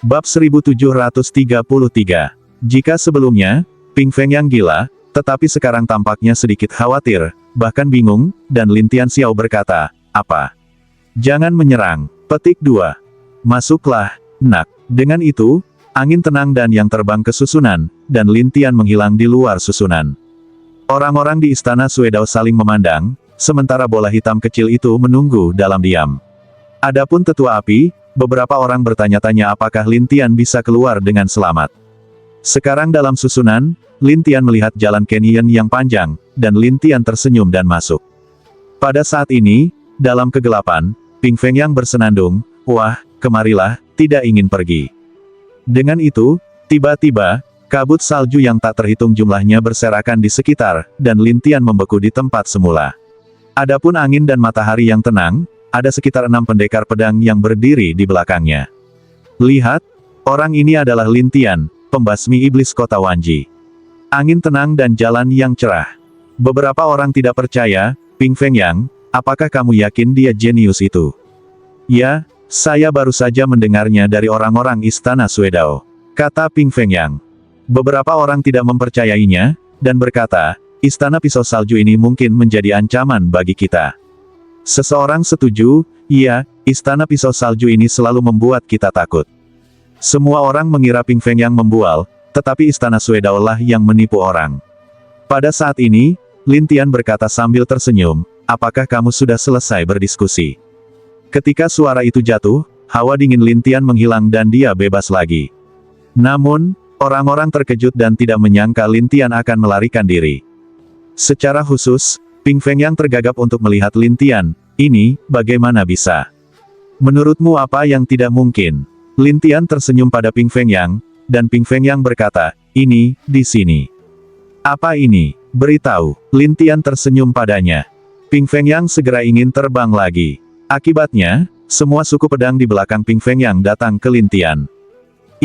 Bab 1733. Jika sebelumnya, Ping Feng yang gila, tetapi sekarang tampaknya sedikit khawatir, bahkan bingung, dan Lin Tianxiao berkata, "Apa? Jangan menyerang." Petik 2. Masuklah, nak. Dengan itu, angin tenang dan yang terbang ke susunan, dan Lin Tian menghilang di luar susunan. Orang-orang di istana Suedao saling memandang, sementara bola hitam kecil itu menunggu dalam diam. Adapun tetua api, beberapa orang bertanya-tanya apakah Lin Tian bisa keluar dengan selamat. Sekarang dalam susunan, Lin Tian melihat jalan canyon yang panjang, dan Lin Tian tersenyum dan masuk. Pada saat ini, dalam kegelapan, Ping Feng yang bersenandung, "Wah, kemarilah, tidak ingin pergi." Dengan itu, tiba-tiba, kabut salju yang tak terhitung jumlahnya berserakan di sekitar, dan Lin Tian membeku di tempat semula. Adapun angin dan matahari yang tenang, ada sekitar 6 pendekar pedang yang berdiri di belakangnya. Lihat, orang ini adalah Lin Tian, pembasmi iblis kota Wanji. Angin tenang dan jalan yang cerah. Beberapa orang tidak percaya, "Ping Feng Yang, apakah kamu yakin dia jenius itu?" "Ya, saya baru saja mendengarnya dari orang-orang istana Suedao," kata Ping Feng Yang. Beberapa orang tidak mempercayainya, dan berkata, "Istana pisau salju ini mungkin menjadi ancaman bagi kita." Seseorang setuju, "Iya, istana pisau salju ini selalu membuat kita takut." Semua orang mengira Ping Feng Yang membual, tetapi istana Suedao lah yang menipu orang. Pada saat ini, Lin Tian berkata sambil tersenyum, "Apakah kamu sudah selesai berdiskusi?" Ketika suara itu jatuh, hawa dingin Lin Tian menghilang dan dia bebas lagi. Namun, orang-orang terkejut dan tidak menyangka Lin Tian akan melarikan diri. Secara khusus, Ping Feng Yang tergagap untuk melihat Lin Tian. "Ini, bagaimana bisa? Menurutmu apa yang tidak mungkin?" Lin Tian tersenyum pada Ping Feng Yang, dan Ping Feng Yang berkata, "Ini, di sini." "Apa ini? Beritahu." Lin Tian tersenyum padanya. Ping Feng Yang segera ingin terbang lagi. Akibatnya, semua suku pedang di belakang Ping Feng Yang datang ke Lin Tian.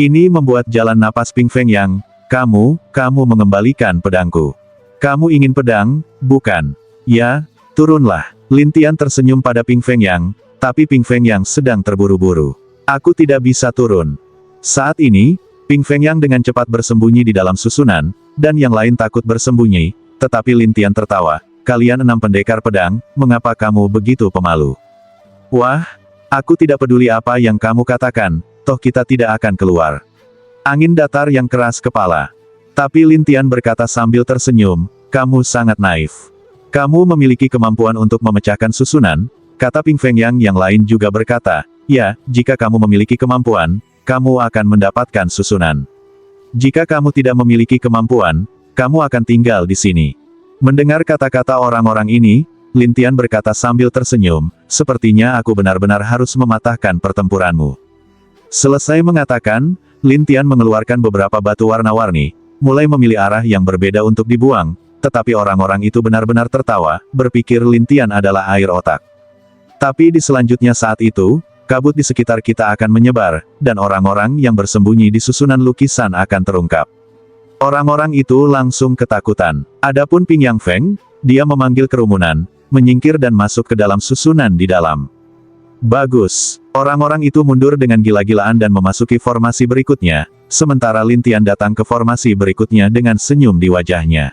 Ini membuat jalan napas Ping Feng Yang. Kamu mengembalikan pedangku. Kamu ingin pedang, bukan? Ya, turunlah." Lin Tian tersenyum pada Ping Feng Yang, tapi Ping Feng Yang sedang terburu-buru. "Aku tidak bisa turun." Saat ini, Ping Feng Yang dengan cepat bersembunyi di dalam susunan, dan yang lain takut bersembunyi, tetapi Lin Tian tertawa, "Kalian 6 pendekar pedang, mengapa kamu begitu pemalu?" "Wah, aku tidak peduli apa yang kamu katakan, toh kita tidak akan keluar." Angin datar yang keras kepala. Tapi Lin Tian berkata sambil tersenyum, "Kamu sangat naif. Kamu memiliki kemampuan untuk memecahkan susunan," kata Ping Feng yang lain juga berkata, "Ya, jika kamu memiliki kemampuan, kamu akan mendapatkan susunan. Jika kamu tidak memiliki kemampuan, kamu akan tinggal di sini." Mendengar kata-kata orang-orang ini, Lin Tian berkata sambil tersenyum, "Sepertinya aku benar-benar harus mematahkan pertempuranmu." Selesai mengatakan, Lin Tian mengeluarkan beberapa batu warna-warni, mulai memilih arah yang berbeda untuk dibuang, tetapi orang-orang itu benar-benar tertawa, berpikir Lin Tian adalah air otak. Tapi di selanjutnya saat itu, kabut di sekitar kita akan menyebar, dan orang-orang yang bersembunyi di susunan lukisan akan terungkap. Orang-orang itu langsung ketakutan. Adapun Ping Yang Feng, dia memanggil kerumunan, menyingkir dan masuk ke dalam susunan di dalam. Bagus. Orang-orang itu mundur dengan gila-gilaan dan memasuki formasi berikutnya, sementara Lin Tian datang ke formasi berikutnya dengan senyum di wajahnya.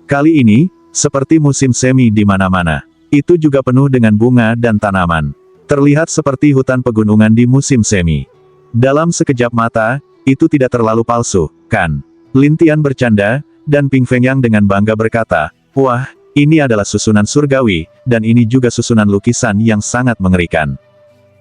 Kali ini, seperti musim semi di mana-mana. Itu juga penuh dengan bunga dan tanaman. Terlihat seperti hutan pegunungan di musim semi. Dalam sekejap mata, itu tidak terlalu palsu, kan? Lin Tian bercanda, dan Ping Feng Yang dengan bangga berkata, "Wah, ini adalah susunan surgawi, dan ini juga susunan lukisan yang sangat mengerikan."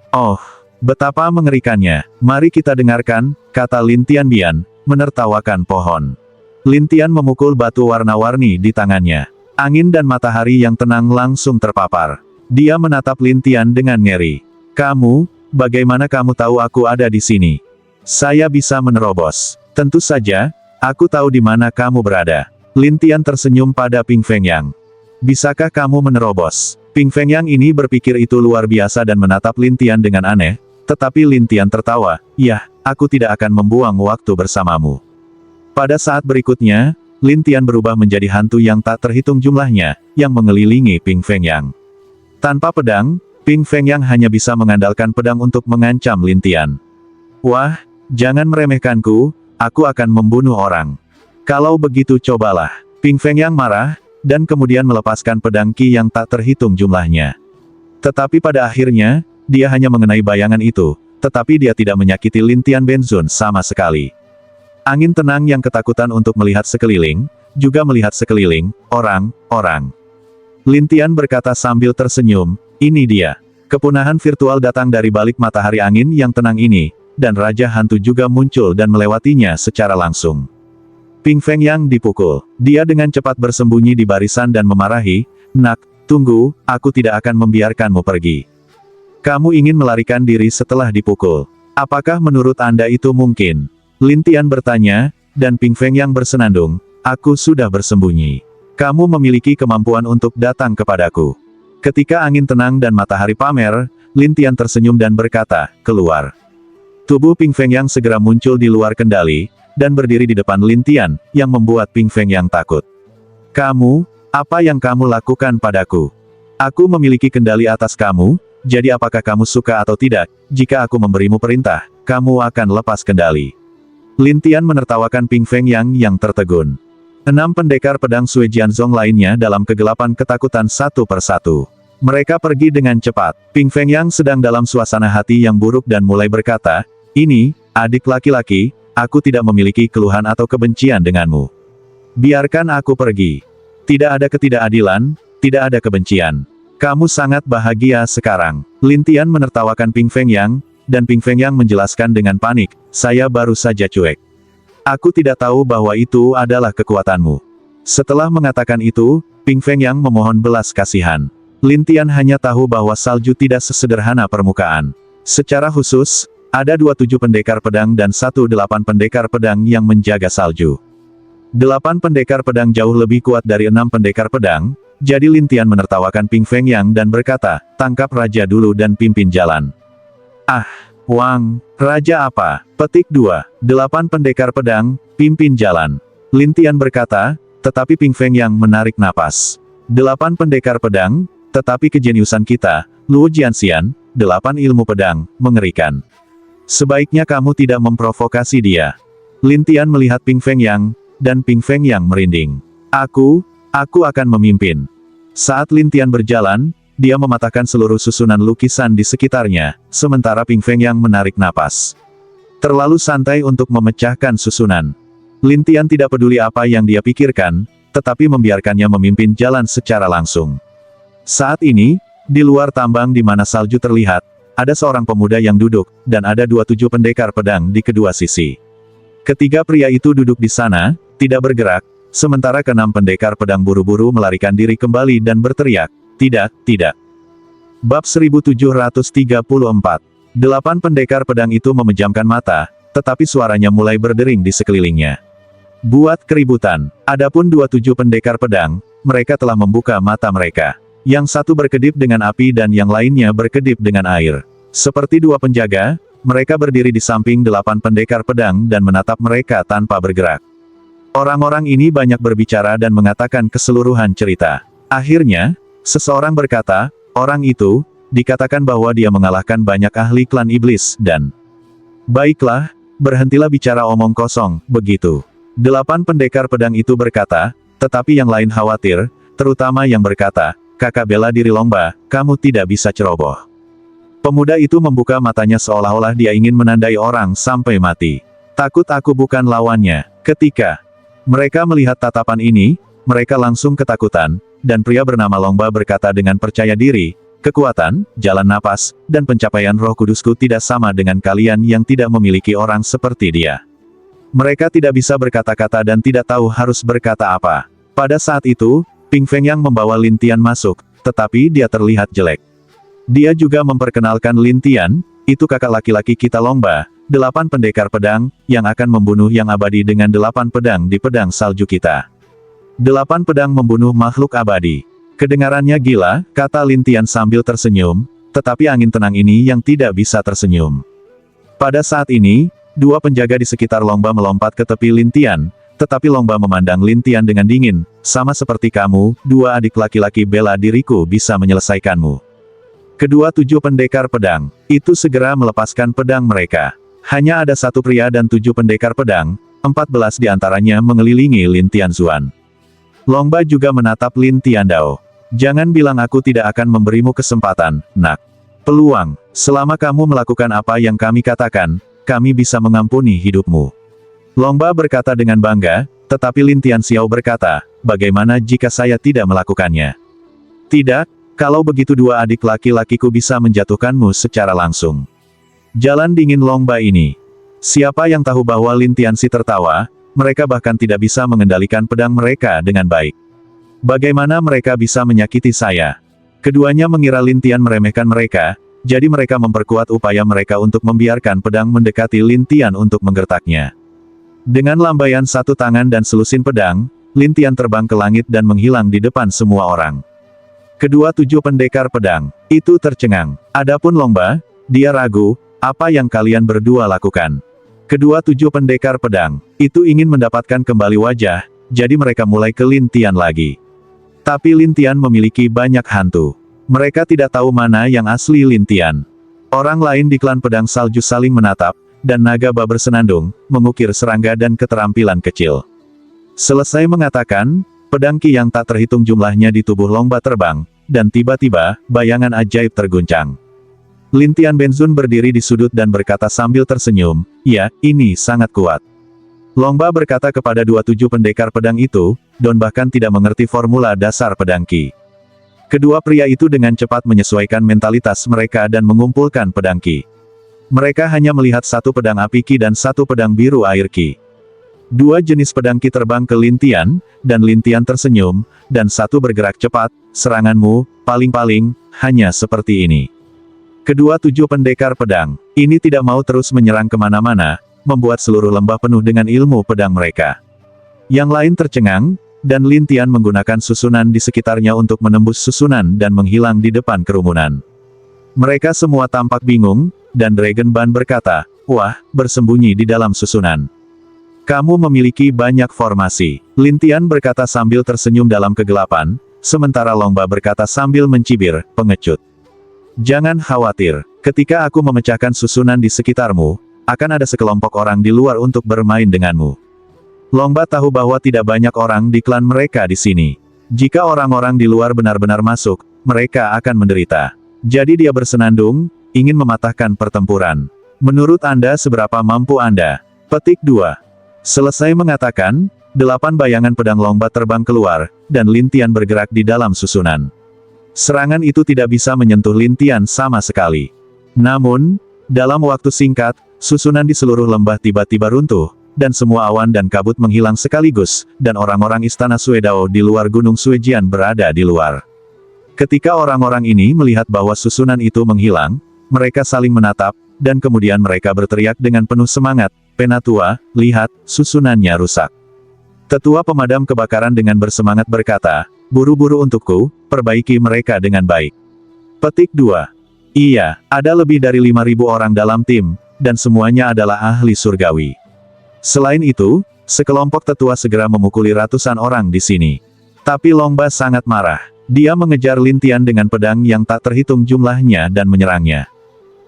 "Oh, betapa mengerikannya. Mari kita dengarkan," kata Lin Tian Bian, menertawakan pohon. Lin Tian memukul batu warna-warni di tangannya. Angin dan matahari yang tenang langsung terpapar. Dia menatap Lin Tian dengan ngeri. "Kamu, bagaimana kamu tahu aku ada di sini?" "Saya bisa menerobos." "Tentu saja, aku tahu di mana kamu berada." Lin Tian tersenyum pada Ping Feng Yang. "Bisakah kamu menerobos?" Ping Feng Yang ini berpikir itu luar biasa dan menatap Lin Tian dengan aneh, tetapi Lin Tian tertawa, "Yah, aku tidak akan membuang waktu bersamamu." Pada saat berikutnya, Lin Tian berubah menjadi hantu yang tak terhitung jumlahnya, yang mengelilingi Ping Feng Yang. Tanpa pedang, Ping Feng Yang hanya bisa mengandalkan pedang untuk mengancam Lin Tian. "Wah, Jangan meremehkanku, aku akan membunuh orang. Kalau begitu cobalah. Ping Fengyang marah, dan kemudian melepaskan pedang Qi yang tak terhitung jumlahnya. Tetapi pada akhirnya, dia hanya mengenai bayangan itu, tetapi dia tidak menyakiti Lin Tianbenzun sama sekali. Angin tenang yang ketakutan untuk melihat sekeliling, juga melihat sekeliling, orang. Lin Tian berkata sambil tersenyum, ini dia. Kepunahan virtual datang dari balik matahari angin yang tenang ini, dan Raja Hantu juga muncul dan melewatinya secara langsung. Ping Fengyang dipukul. Dia dengan cepat bersembunyi di barisan dan memarahi, "Nak, tunggu, aku tidak akan membiarkanmu pergi. Kamu ingin melarikan diri setelah dipukul. Apakah menurut Anda itu mungkin?" Lin Tian bertanya, dan Ping Fengyang bersenandung, "Aku sudah bersembunyi. Kamu memiliki kemampuan untuk datang kepadaku." Ketika angin tenang dan matahari pamer, Lin Tian tersenyum dan berkata, "Keluar." Tubuh Ping Fengyang segera muncul di luar kendali, dan berdiri di depan Lin Tian, yang membuat Ping Fengyang takut. "Kamu, apa yang kamu lakukan padaku? Aku memiliki kendali atas kamu, jadi apakah kamu suka atau tidak, jika aku memberimu perintah, kamu akan lepas kendali." Lin Tian menertawakan Ping Fengyang yang tertegun. 6 pendekar pedang Sui Jianzong lainnya dalam kegelapan ketakutan satu persatu. Mereka pergi dengan cepat. Ping Fengyang sedang dalam suasana hati yang buruk dan mulai berkata, "Ini, adik laki-laki, aku tidak memiliki keluhan atau kebencian denganmu. Biarkan aku pergi. Tidak ada ketidakadilan, tidak ada kebencian. Kamu sangat bahagia sekarang." Lin Tian menertawakan Ping Fengyang, dan Ping Fengyang menjelaskan dengan panik, "Saya baru saja cuek. Aku tidak tahu bahwa itu adalah kekuatanmu." Setelah mengatakan itu, Ping Fengyang memohon belas kasihan. Lin Tian hanya tahu bahwa salju tidak sesederhana permukaan. Secara khusus, ada 27 pendekar pedang dan 18 pendekar pedang yang menjaga salju. 8 pendekar pedang jauh lebih kuat dari 6 pendekar pedang, jadi Lin Tian menertawakan Ping Fengyang dan berkata, "Tangkap raja dulu dan pimpin jalan." "Ah, Wang, raja apa?" Petik 2. 8 pendekar pedang, pimpin jalan. Lin Tian berkata, tetapi Ping Fengyang menarik napas. 8 pendekar pedang, tetapi kejeniusan kita, Luo Jianxian, 8 ilmu pedang, mengerikan. Sebaiknya kamu tidak memprovokasi dia. Lin Tian melihat Ping Fengyang, dan Ping Fengyang merinding. Aku akan memimpin." Saat Lin Tian berjalan, dia mematahkan seluruh susunan lukisan di sekitarnya, sementara Ping Fengyang menarik napas. Terlalu santai untuk memecahkan susunan. Lin Tian tidak peduli apa yang dia pikirkan, tetapi membiarkannya memimpin jalan secara langsung. Saat ini, di luar tambang di mana salju terlihat, ada seorang pemuda yang duduk, dan ada 27 pendekar pedang di kedua sisi. Ketiga pria itu duduk di sana, tidak bergerak, sementara ke-6 pendekar pedang buru-buru melarikan diri kembali dan berteriak, "Tidak." Bab 1734. 8 pendekar pedang itu memejamkan mata, tetapi suaranya mulai berdering di sekelilingnya. Buat keributan. Adapun 27 pendekar pedang, mereka telah membuka mata mereka. Yang satu berkedip dengan api dan yang lainnya berkedip dengan air. Seperti 2 penjaga, mereka berdiri di samping 8 pendekar pedang dan menatap mereka tanpa bergerak. Orang-orang ini banyak berbicara dan mengatakan keseluruhan cerita. Akhirnya, seseorang berkata, "Orang itu, dikatakan bahwa dia mengalahkan banyak ahli klan iblis, dan..." "Baiklah, berhentilah bicara omong kosong, begitu." 8 pendekar pedang itu berkata, tetapi yang lain khawatir, terutama yang berkata, "Kakak bela diri lomba, kamu tidak bisa ceroboh." Pemuda itu membuka matanya seolah-olah dia ingin menandai orang sampai mati. "Takut aku bukan lawannya." Ketika mereka melihat tatapan ini, mereka langsung ketakutan, dan pria bernama Longba berkata dengan percaya diri, "Kekuatan, jalan napas, dan pencapaian Roh Kudusku tidak sama dengan kalian yang tidak memiliki orang seperti dia." Mereka tidak bisa berkata-kata dan tidak tahu harus berkata apa. Pada saat itu, Ping Fengyang membawa Lin Tian masuk, tetapi dia terlihat jelek. Dia juga memperkenalkan Lin Tian, "Itu kakak laki-laki kita Longba, 8 pendekar pedang, yang akan membunuh yang abadi dengan 8 pedang di pedang salju kita." 8 pedang membunuh makhluk abadi. Kedengarannya gila, kata Lin Tian sambil tersenyum, tetapi angin tenang ini yang tidak bisa tersenyum. Pada saat ini, 2 penjaga di sekitar Longba melompat ke tepi Lin Tian, tetapi Longba memandang Lin Tian dengan dingin, "Sama seperti kamu, 2 adik laki-laki bela diriku bisa menyelesaikanmu." Kedua 7 pendekar pedang itu segera melepaskan pedang mereka. Hanya ada satu pria dan 7 pendekar pedang, 14 di antaranya mengelilingi Lin Tianzuan. Longba juga menatap Lin Tiandao. Jangan bilang aku tidak akan memberimu kesempatan, nak. Peluang, selama kamu melakukan apa yang kami katakan, kami bisa mengampuni hidupmu. Longba berkata dengan bangga, tetapi Lin Tianxiao berkata, bagaimana jika saya tidak melakukannya? Tidak, kalau begitu dua adik laki-lakiku bisa menjatuhkanmu secara langsung. Jalan dingin Longba ini. Siapa yang tahu bahwa Lin Tianxi tertawa, mereka bahkan tidak bisa mengendalikan pedang mereka dengan baik. Bagaimana mereka bisa menyakiti saya? Keduanya mengira Lin Tian meremehkan mereka, jadi mereka memperkuat upaya mereka untuk membiarkan pedang mendekati Lin Tian untuk menggertaknya. Dengan lambaian satu tangan dan selusin pedang, Lin Tian terbang ke langit dan menghilang di depan semua orang. Kedua 7 pendekar pedang itu tercengang. Adapun Longba, dia ragu, apa yang kalian berdua lakukan? Kedua 7 pendekar pedang itu ingin mendapatkan kembali wajah, jadi mereka mulai ke Lin Tian lagi. Tapi Lin Tian memiliki banyak hantu. Mereka tidak tahu mana yang asli Lin Tian. Orang lain di klan pedang salju saling menatap, dan naga ba bersenandung, mengukir serangga dan keterampilan kecil. Selesai mengatakan, pedang ki yang tak terhitung jumlahnya di tubuh Longba terbang, dan tiba-tiba, bayangan ajaib terguncang. Lin Tian Benzun berdiri di sudut dan berkata sambil tersenyum, ya, ini sangat kuat. Longba berkata kepada 27 pendekar pedang itu, Don bahkan tidak mengerti formula dasar pedang ki. Kedua pria itu dengan cepat menyesuaikan mentalitas mereka dan mengumpulkan pedang ki. Mereka hanya melihat satu pedang api ki dan satu pedang biru air ki. Dua jenis pedang ki terbang ke Lin Tian, dan Lin Tian tersenyum, dan satu bergerak cepat, seranganmu, paling-paling, hanya seperti ini. Kedua 7 pendekar pedang ini tidak mau terus menyerang kemana-mana, membuat seluruh lembah penuh dengan ilmu pedang mereka. Yang lain tercengang, dan Lin Tian menggunakan susunan di sekitarnya untuk menembus susunan dan menghilang di depan kerumunan. Mereka semua tampak bingung, dan Dragon Ban berkata, wah, bersembunyi di dalam susunan. Kamu memiliki banyak formasi. Lin Tian berkata sambil tersenyum dalam kegelapan, sementara Longba berkata sambil mencibir, pengecut. Jangan khawatir, ketika aku memecahkan susunan di sekitarmu, akan ada sekelompok orang di luar untuk bermain denganmu. Longba tahu bahwa tidak banyak orang di klan mereka di sini. Jika orang-orang di luar benar-benar masuk, mereka akan menderita. Jadi dia bersenandung, ingin mematahkan pertempuran. Menurut Anda seberapa mampu Anda? Petik 2. Selesai mengatakan, 8 bayangan pedang Longba terbang keluar, dan Lin Tian bergerak di dalam susunan. Serangan itu tidak bisa menyentuh Lin Tian sama sekali. Namun, dalam waktu singkat, susunan di seluruh lembah tiba-tiba runtuh, dan semua awan dan kabut menghilang sekaligus, dan orang-orang istana Suedao di luar gunung Suejian berada di luar. Ketika orang-orang ini melihat bahwa susunan itu menghilang, mereka saling menatap, dan kemudian mereka berteriak dengan penuh semangat, Penatua, lihat, susunannya rusak. Tetua pemadam kebakaran dengan bersemangat berkata, buru-buru untukku, perbaiki mereka dengan baik. Petik 2. Iya, ada lebih dari 5.000 orang dalam tim, dan semuanya adalah ahli surgawi. Selain itu, sekelompok tetua segera memukuli ratusan orang di sini. Tapi Longba sangat marah. Dia mengejar Lin Tian dengan pedang yang tak terhitung jumlahnya dan menyerangnya.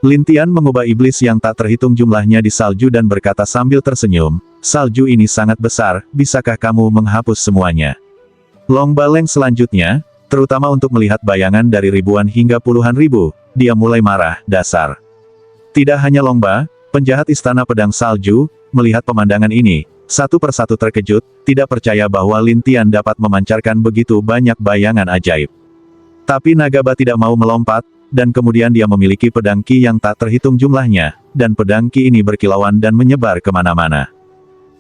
Lin Tian mengubah iblis yang tak terhitung jumlahnya di salju dan berkata sambil tersenyum, salju ini sangat besar, bisakah kamu menghapus semuanya? Longba Leng selanjutnya, terutama untuk melihat bayangan dari ribuan hingga puluhan ribu, dia mulai marah, dasar. Tidak hanya Longba, penjahat istana pedang salju, melihat pemandangan ini, satu persatu terkejut, tidak percaya bahwa Lin Tian dapat memancarkan begitu banyak bayangan ajaib. Tapi Nagaba tidak mau melompat, dan kemudian dia memiliki pedang ki yang tak terhitung jumlahnya, dan pedang ki ini berkilauan dan menyebar kemana-mana.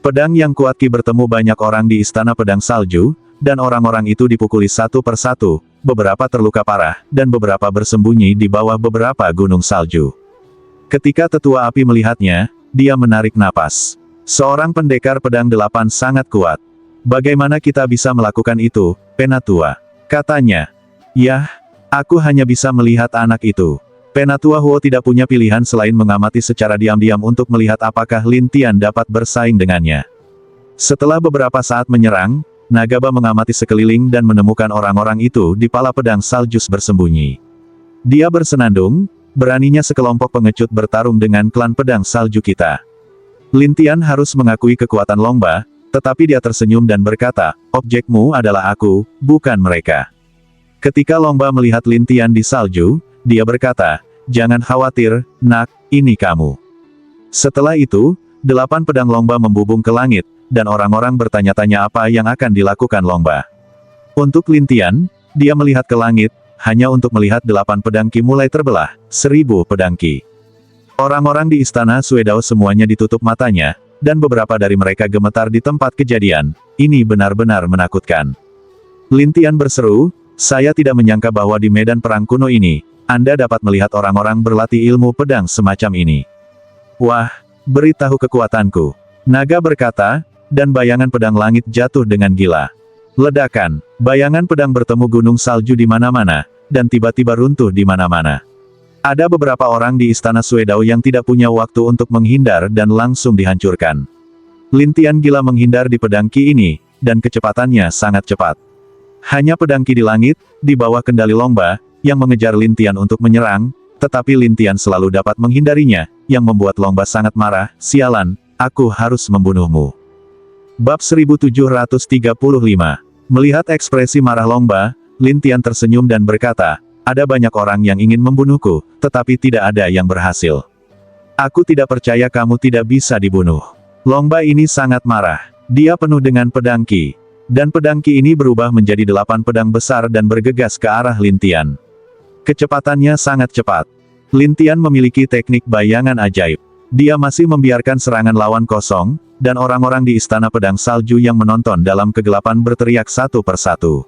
Pedang yang kuat ki bertemu banyak orang di istana pedang salju, dan orang-orang itu dipukuli satu persatu, beberapa terluka parah, dan beberapa bersembunyi di bawah beberapa gunung salju. Ketika tetua api melihatnya, dia menarik napas. Seorang pendekar pedang 8 sangat kuat. Bagaimana kita bisa melakukan itu, Penatua? Katanya. Yah, aku hanya bisa melihat anak itu. Penatua Huo tidak punya pilihan selain mengamati secara diam-diam untuk melihat apakah Lin Tian dapat bersaing dengannya. Setelah beberapa saat menyerang, Nagaba mengamati sekeliling dan menemukan orang-orang itu di pala pedang saljus bersembunyi. Dia bersenandung, beraninya sekelompok pengecut bertarung dengan klan pedang salju kita. Lin Tian harus mengakui kekuatan Longba, tetapi dia tersenyum dan berkata, objekmu adalah aku, bukan mereka. Ketika Longba melihat Lin Tian di salju, dia berkata, jangan khawatir, nak, ini kamu. Setelah itu, 8 pedang Longba membubung ke langit, dan orang-orang bertanya-tanya apa yang akan dilakukan Longba. Untuk Lin Tian, dia melihat ke langit, hanya untuk melihat 8 pedang Qi mulai terbelah, 1000 pedang Qi. Orang-orang di istana Suedao semuanya ditutup matanya, dan beberapa dari mereka gemetar di tempat kejadian. Ini benar-benar menakutkan. Lin Tian berseru, saya tidak menyangka bahwa di medan perang kuno ini, Anda dapat melihat orang-orang berlatih ilmu pedang semacam ini. Wah, beritahu kekuatanku. Naga berkata, dan bayangan pedang langit jatuh dengan gila. Ledakan, bayangan pedang bertemu gunung salju di mana-mana, dan tiba-tiba runtuh di mana-mana. Ada beberapa orang di istana Suedao yang tidak punya waktu untuk menghindar dan langsung dihancurkan. Lin Tian gila menghindar di pedang Qi ini, dan kecepatannya sangat cepat. Hanya pedang Qi di langit, di bawah kendali Longba, yang mengejar Lin Tian untuk menyerang, tetapi Lin Tian selalu dapat menghindarinya, yang membuat Longba sangat marah, sialan, aku harus membunuhmu. Bab 1735. Melihat ekspresi marah Longba, Lin Tian tersenyum dan berkata, ada banyak orang yang ingin membunuhku, tetapi tidak ada yang berhasil. Aku tidak percaya kamu tidak bisa dibunuh. Longba ini sangat marah. Dia penuh dengan pedang Qi. Dan pedang Qi ini berubah menjadi 8 pedang besar dan bergegas ke arah Lin Tian. Kecepatannya sangat cepat. Lin Tian memiliki teknik bayangan ajaib. Dia masih membiarkan serangan lawan kosong, dan orang-orang di istana pedang salju yang menonton dalam kegelapan berteriak satu persatu.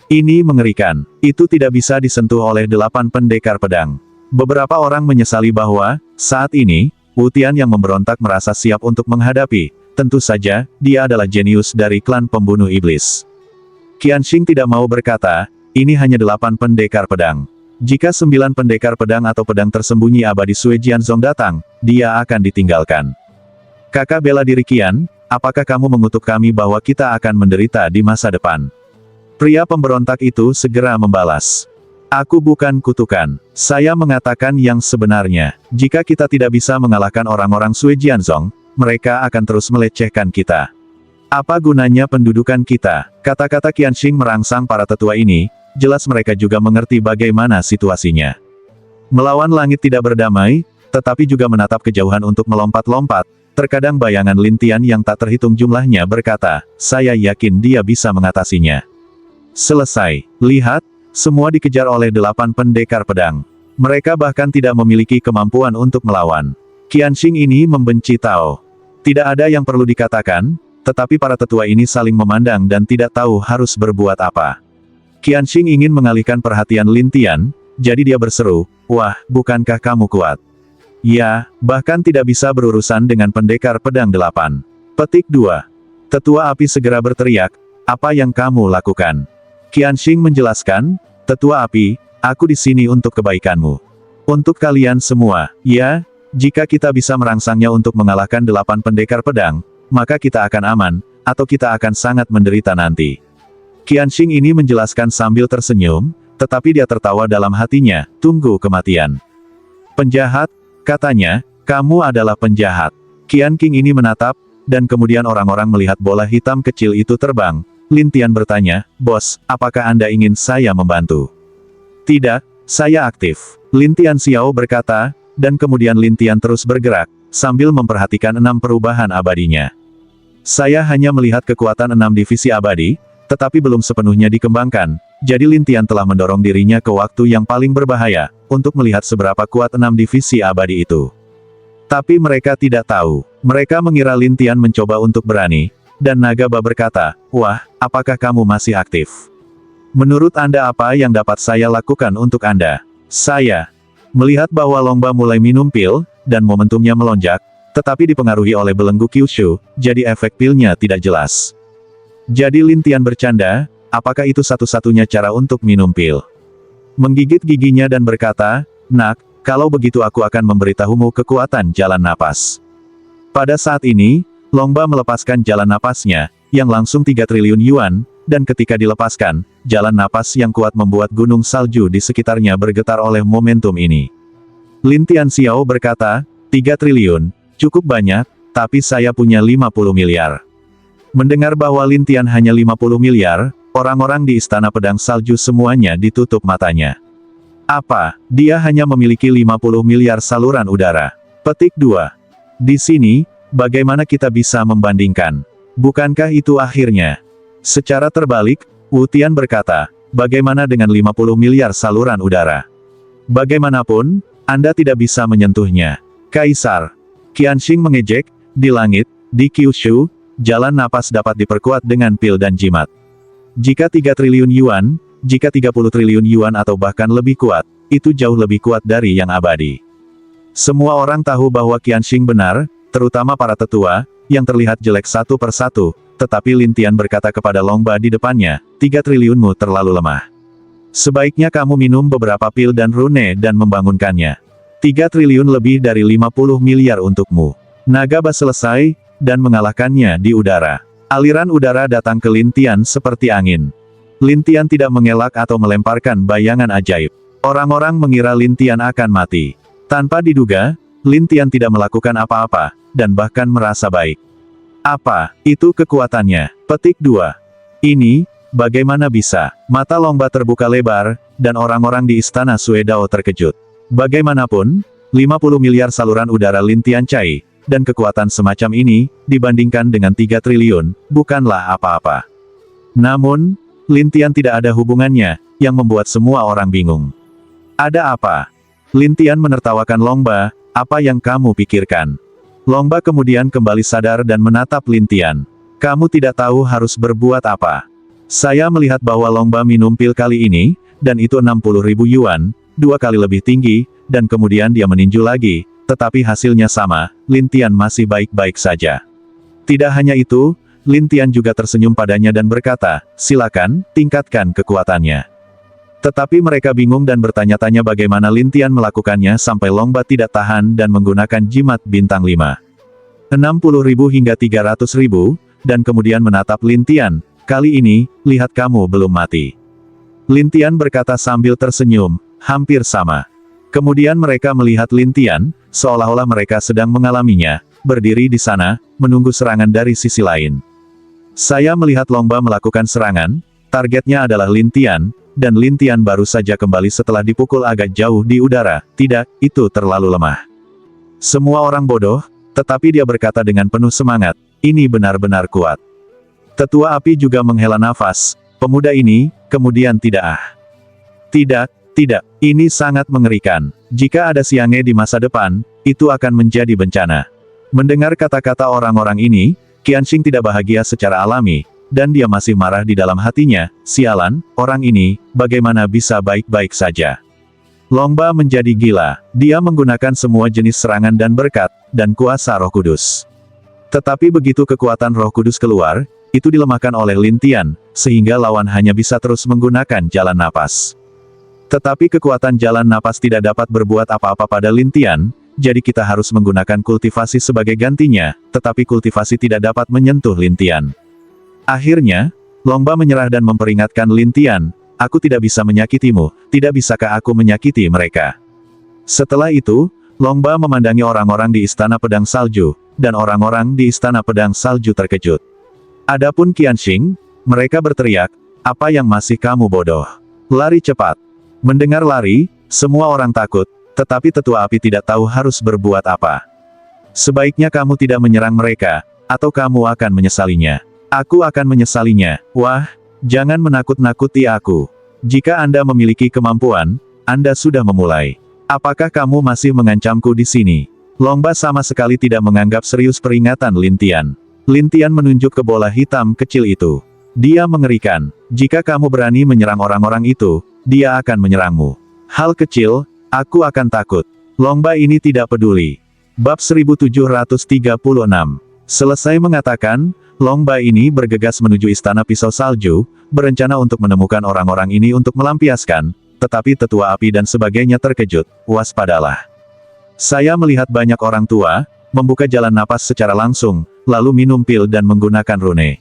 Ini mengerikan. Itu tidak bisa disentuh oleh 8 pendekar pedang. Beberapa orang menyesali bahwa, saat ini, Wu Tian yang memberontak merasa siap untuk menghadapi, tentu saja, dia adalah jenius dari klan pembunuh iblis. Qianxing tidak mau berkata, ini hanya 8 pendekar pedang. Jika 9 pendekar pedang atau pedang tersembunyi abadi Sui Jianzong datang, dia akan ditinggalkan. Kakak bela diri Qian, apakah kamu mengutuk kami bahwa kita akan menderita di masa depan? Pria pemberontak itu segera membalas. Aku bukan kutukan. Saya mengatakan yang sebenarnya. Jika kita tidak bisa mengalahkan orang-orang Sui Jianzong, mereka akan terus melecehkan kita. Apa gunanya pendudukan kita? Kata-kata Qianxing merangsang para tetua ini, jelas mereka juga mengerti bagaimana situasinya. Melawan langit tidak berdamai, tetapi juga menatap kejauhan untuk melompat-lompat. Terkadang bayangan Lin Tian yang tak terhitung jumlahnya berkata, saya yakin dia bisa mengatasinya. Selesai. Lihat, semua dikejar oleh 8 pendekar pedang. Mereka bahkan tidak memiliki kemampuan untuk melawan. Qianxing ini membenci Tao. Tidak ada yang perlu dikatakan, tetapi para tetua ini saling memandang dan tidak tahu harus berbuat apa. Qianxing ingin mengalihkan perhatian Lin Tian, jadi dia berseru, wah, bukankah kamu kuat? Ya, bahkan tidak bisa berurusan dengan pendekar pedang 8. Petik 2. Tetua api segera berteriak, apa yang kamu lakukan? Qianxing menjelaskan, tetua api, aku di sini untuk kebaikanmu. Untuk kalian semua, ya, jika kita bisa merangsangnya untuk mengalahkan 8 pendekar pedang, maka kita akan aman, atau kita akan sangat menderita nanti. Qianxing ini menjelaskan sambil tersenyum, tetapi dia tertawa dalam hatinya, tunggu kematian. Penjahat, katanya, kamu adalah penjahat. Qianxing ini menatap, dan kemudian orang-orang melihat bola hitam kecil itu terbang. Lin Tian bertanya, bos, apakah Anda ingin saya membantu? Tidak, saya aktif. Lin Tian Xiao berkata, dan kemudian Lin Tian terus bergerak, sambil memperhatikan 6 perubahan abadinya. Saya hanya melihat kekuatan 6 divisi abadi, tetapi belum sepenuhnya dikembangkan, jadi Lin Tian telah mendorong dirinya ke waktu yang paling berbahaya, untuk melihat seberapa kuat 6 divisi abadi itu. Tapi mereka tidak tahu. Mereka mengira Lin Tian mencoba untuk berani, dan Naga Ba berkata, wah, apakah kamu masih aktif? Menurut Anda apa yang dapat saya lakukan untuk Anda? Saya melihat bahwa Longba mulai minum pil, dan momentumnya melonjak, tetapi dipengaruhi oleh belenggu Kyushu, jadi efek pilnya tidak jelas. Jadi Lin Tian bercanda, apakah itu satu-satunya cara untuk minum pil? Menggigit giginya dan berkata, nak, kalau begitu aku akan memberitahumu kekuatan jalan napas. Pada saat ini, Longba melepaskan jalan napasnya, yang langsung 3 triliun yuan, dan ketika dilepaskan, jalan napas yang kuat membuat gunung salju di sekitarnya bergetar oleh momentum ini. Lin Tianxiao berkata, 3 triliun, cukup banyak, tapi saya punya 50 miliar. Mendengar bahwa Lin Tian hanya 50 miliar, orang-orang di Istana Pedang Salju semuanya ditutup matanya. Apa? Dia hanya memiliki 50 miliar saluran udara. Petik 2. Di sini, bagaimana kita bisa membandingkan? Bukankah itu akhirnya? Secara terbalik, Wu Tian berkata, bagaimana dengan 50 miliar saluran udara? Bagaimanapun, Anda tidak bisa menyentuhnya. Kaisar. Qianxing mengejek, di langit, di Kyushu, jalan napas dapat diperkuat dengan pil dan jimat. Jika 3 triliun yuan, jika 30 triliun yuan atau bahkan lebih kuat, itu jauh lebih kuat dari yang abadi. Semua orang tahu bahwa Qianxing benar, terutama para tetua, yang terlihat jelek satu persatu, tetapi Lin Tian berkata kepada Longba di depannya, 3 triliunmu terlalu lemah. Sebaiknya kamu minum beberapa pil dan rune dan membangunkannya. 3 triliun lebih dari 50 miliar untukmu. Naga Bas selesai, dan mengalahkannya di udara. Aliran udara datang ke Lin Tian seperti angin. Lin Tian tidak mengelak atau melemparkan bayangan ajaib. Orang-orang mengira Lin Tian akan mati. Tanpa diduga, Lin Tian tidak melakukan apa-apa, dan bahkan merasa baik. Apa itu kekuatannya? Petik 2. Ini, bagaimana bisa? Mata Longba terbuka lebar, dan orang-orang di istana Suedao terkejut. Bagaimanapun, 50 miliar saluran udara Lin Tian Cai, dan kekuatan semacam ini, dibandingkan dengan 3 triliun, bukanlah apa-apa. Namun, Lin Tian tidak ada hubungannya, yang membuat semua orang bingung. Ada apa? Lin Tian menertawakan Longba, apa yang kamu pikirkan? Longba kemudian kembali sadar dan menatap Lin Tian. Kamu tidak tahu harus berbuat apa. Saya melihat bahwa Longba minum pil kali ini, dan itu 60.000 yuan, 2 kali lebih tinggi, dan kemudian dia meninju lagi, tetapi hasilnya sama, Lin Tian masih baik-baik saja. Tidak hanya itu, Lin Tian juga tersenyum padanya dan berkata, silakan, tingkatkan kekuatannya. Tetapi mereka bingung dan bertanya-tanya bagaimana Lin Tian melakukannya sampai Longba tidak tahan dan menggunakan jimat bintang 5. 60.000 hingga 300.000, dan kemudian menatap Lin Tian, kali ini, lihat kamu belum mati. Lin Tian berkata sambil tersenyum, hampir sama. Kemudian mereka melihat Lin Tian, seolah-olah mereka sedang mengalaminya, berdiri di sana, menunggu serangan dari sisi lain. Saya melihat Longba melakukan serangan, targetnya adalah Lin Tian, dan Lin Tian baru saja kembali setelah dipukul agak jauh di udara, tidak, itu terlalu lemah. Semua orang bodoh, tetapi dia berkata dengan penuh semangat, ini benar-benar kuat. Tetua api juga menghela nafas, pemuda ini, kemudian tidak. Tidak, ini sangat mengerikan. Jika ada Xiang'e di masa depan, itu akan menjadi bencana. Mendengar kata-kata orang-orang ini, Qianxing tidak bahagia secara alami, dan dia masih marah di dalam hatinya, sialan, orang ini, bagaimana bisa baik-baik saja. Longba menjadi gila, dia menggunakan semua jenis serangan dan berkat, dan kuasa Roh Kudus. Tetapi begitu kekuatan Roh Kudus keluar, itu dilemahkan oleh Lin Tian, sehingga lawan hanya bisa terus menggunakan jalan napas. Tetapi kekuatan jalan napas tidak dapat berbuat apa-apa pada Lin Tian, jadi kita harus menggunakan kultivasi sebagai gantinya, tetapi kultivasi tidak dapat menyentuh Lin Tian. Akhirnya, Longba menyerah dan memperingatkan Lin Tian, aku tidak bisa menyakitimu, tidak bisakah aku menyakiti mereka? Setelah itu, Longba memandangi orang-orang di Istana Pedang Salju, dan orang-orang di Istana Pedang Salju terkejut. Adapun Qianxing, mereka berteriak, apa yang masih kamu bodoh? Lari cepat. Mendengar lari, semua orang takut, tetapi tetua api tidak tahu harus berbuat apa. Sebaiknya kamu tidak menyerang mereka, atau kamu akan menyesalinya. Aku akan menyesalinya. Wah, jangan menakut-nakuti aku. Jika Anda memiliki kemampuan, Anda sudah memulai. Apakah kamu masih mengancamku di sini? Longba sama sekali tidak menganggap serius peringatan Lin Tian. Lin Tian menunjuk ke bola hitam kecil itu. Dia mengerikan. Jika kamu berani menyerang orang-orang itu, dia akan menyerangmu. Hal kecil, aku akan takut. Longba ini tidak peduli. Bab 1736. Selesai mengatakan, Longba ini bergegas menuju Istana Pisau Salju, berencana untuk menemukan orang-orang ini untuk melampiaskan, tetapi tetua api dan sebagainya terkejut, waspadalah. Saya melihat banyak orang tua, membuka jalan napas secara langsung, lalu minum pil dan menggunakan rune.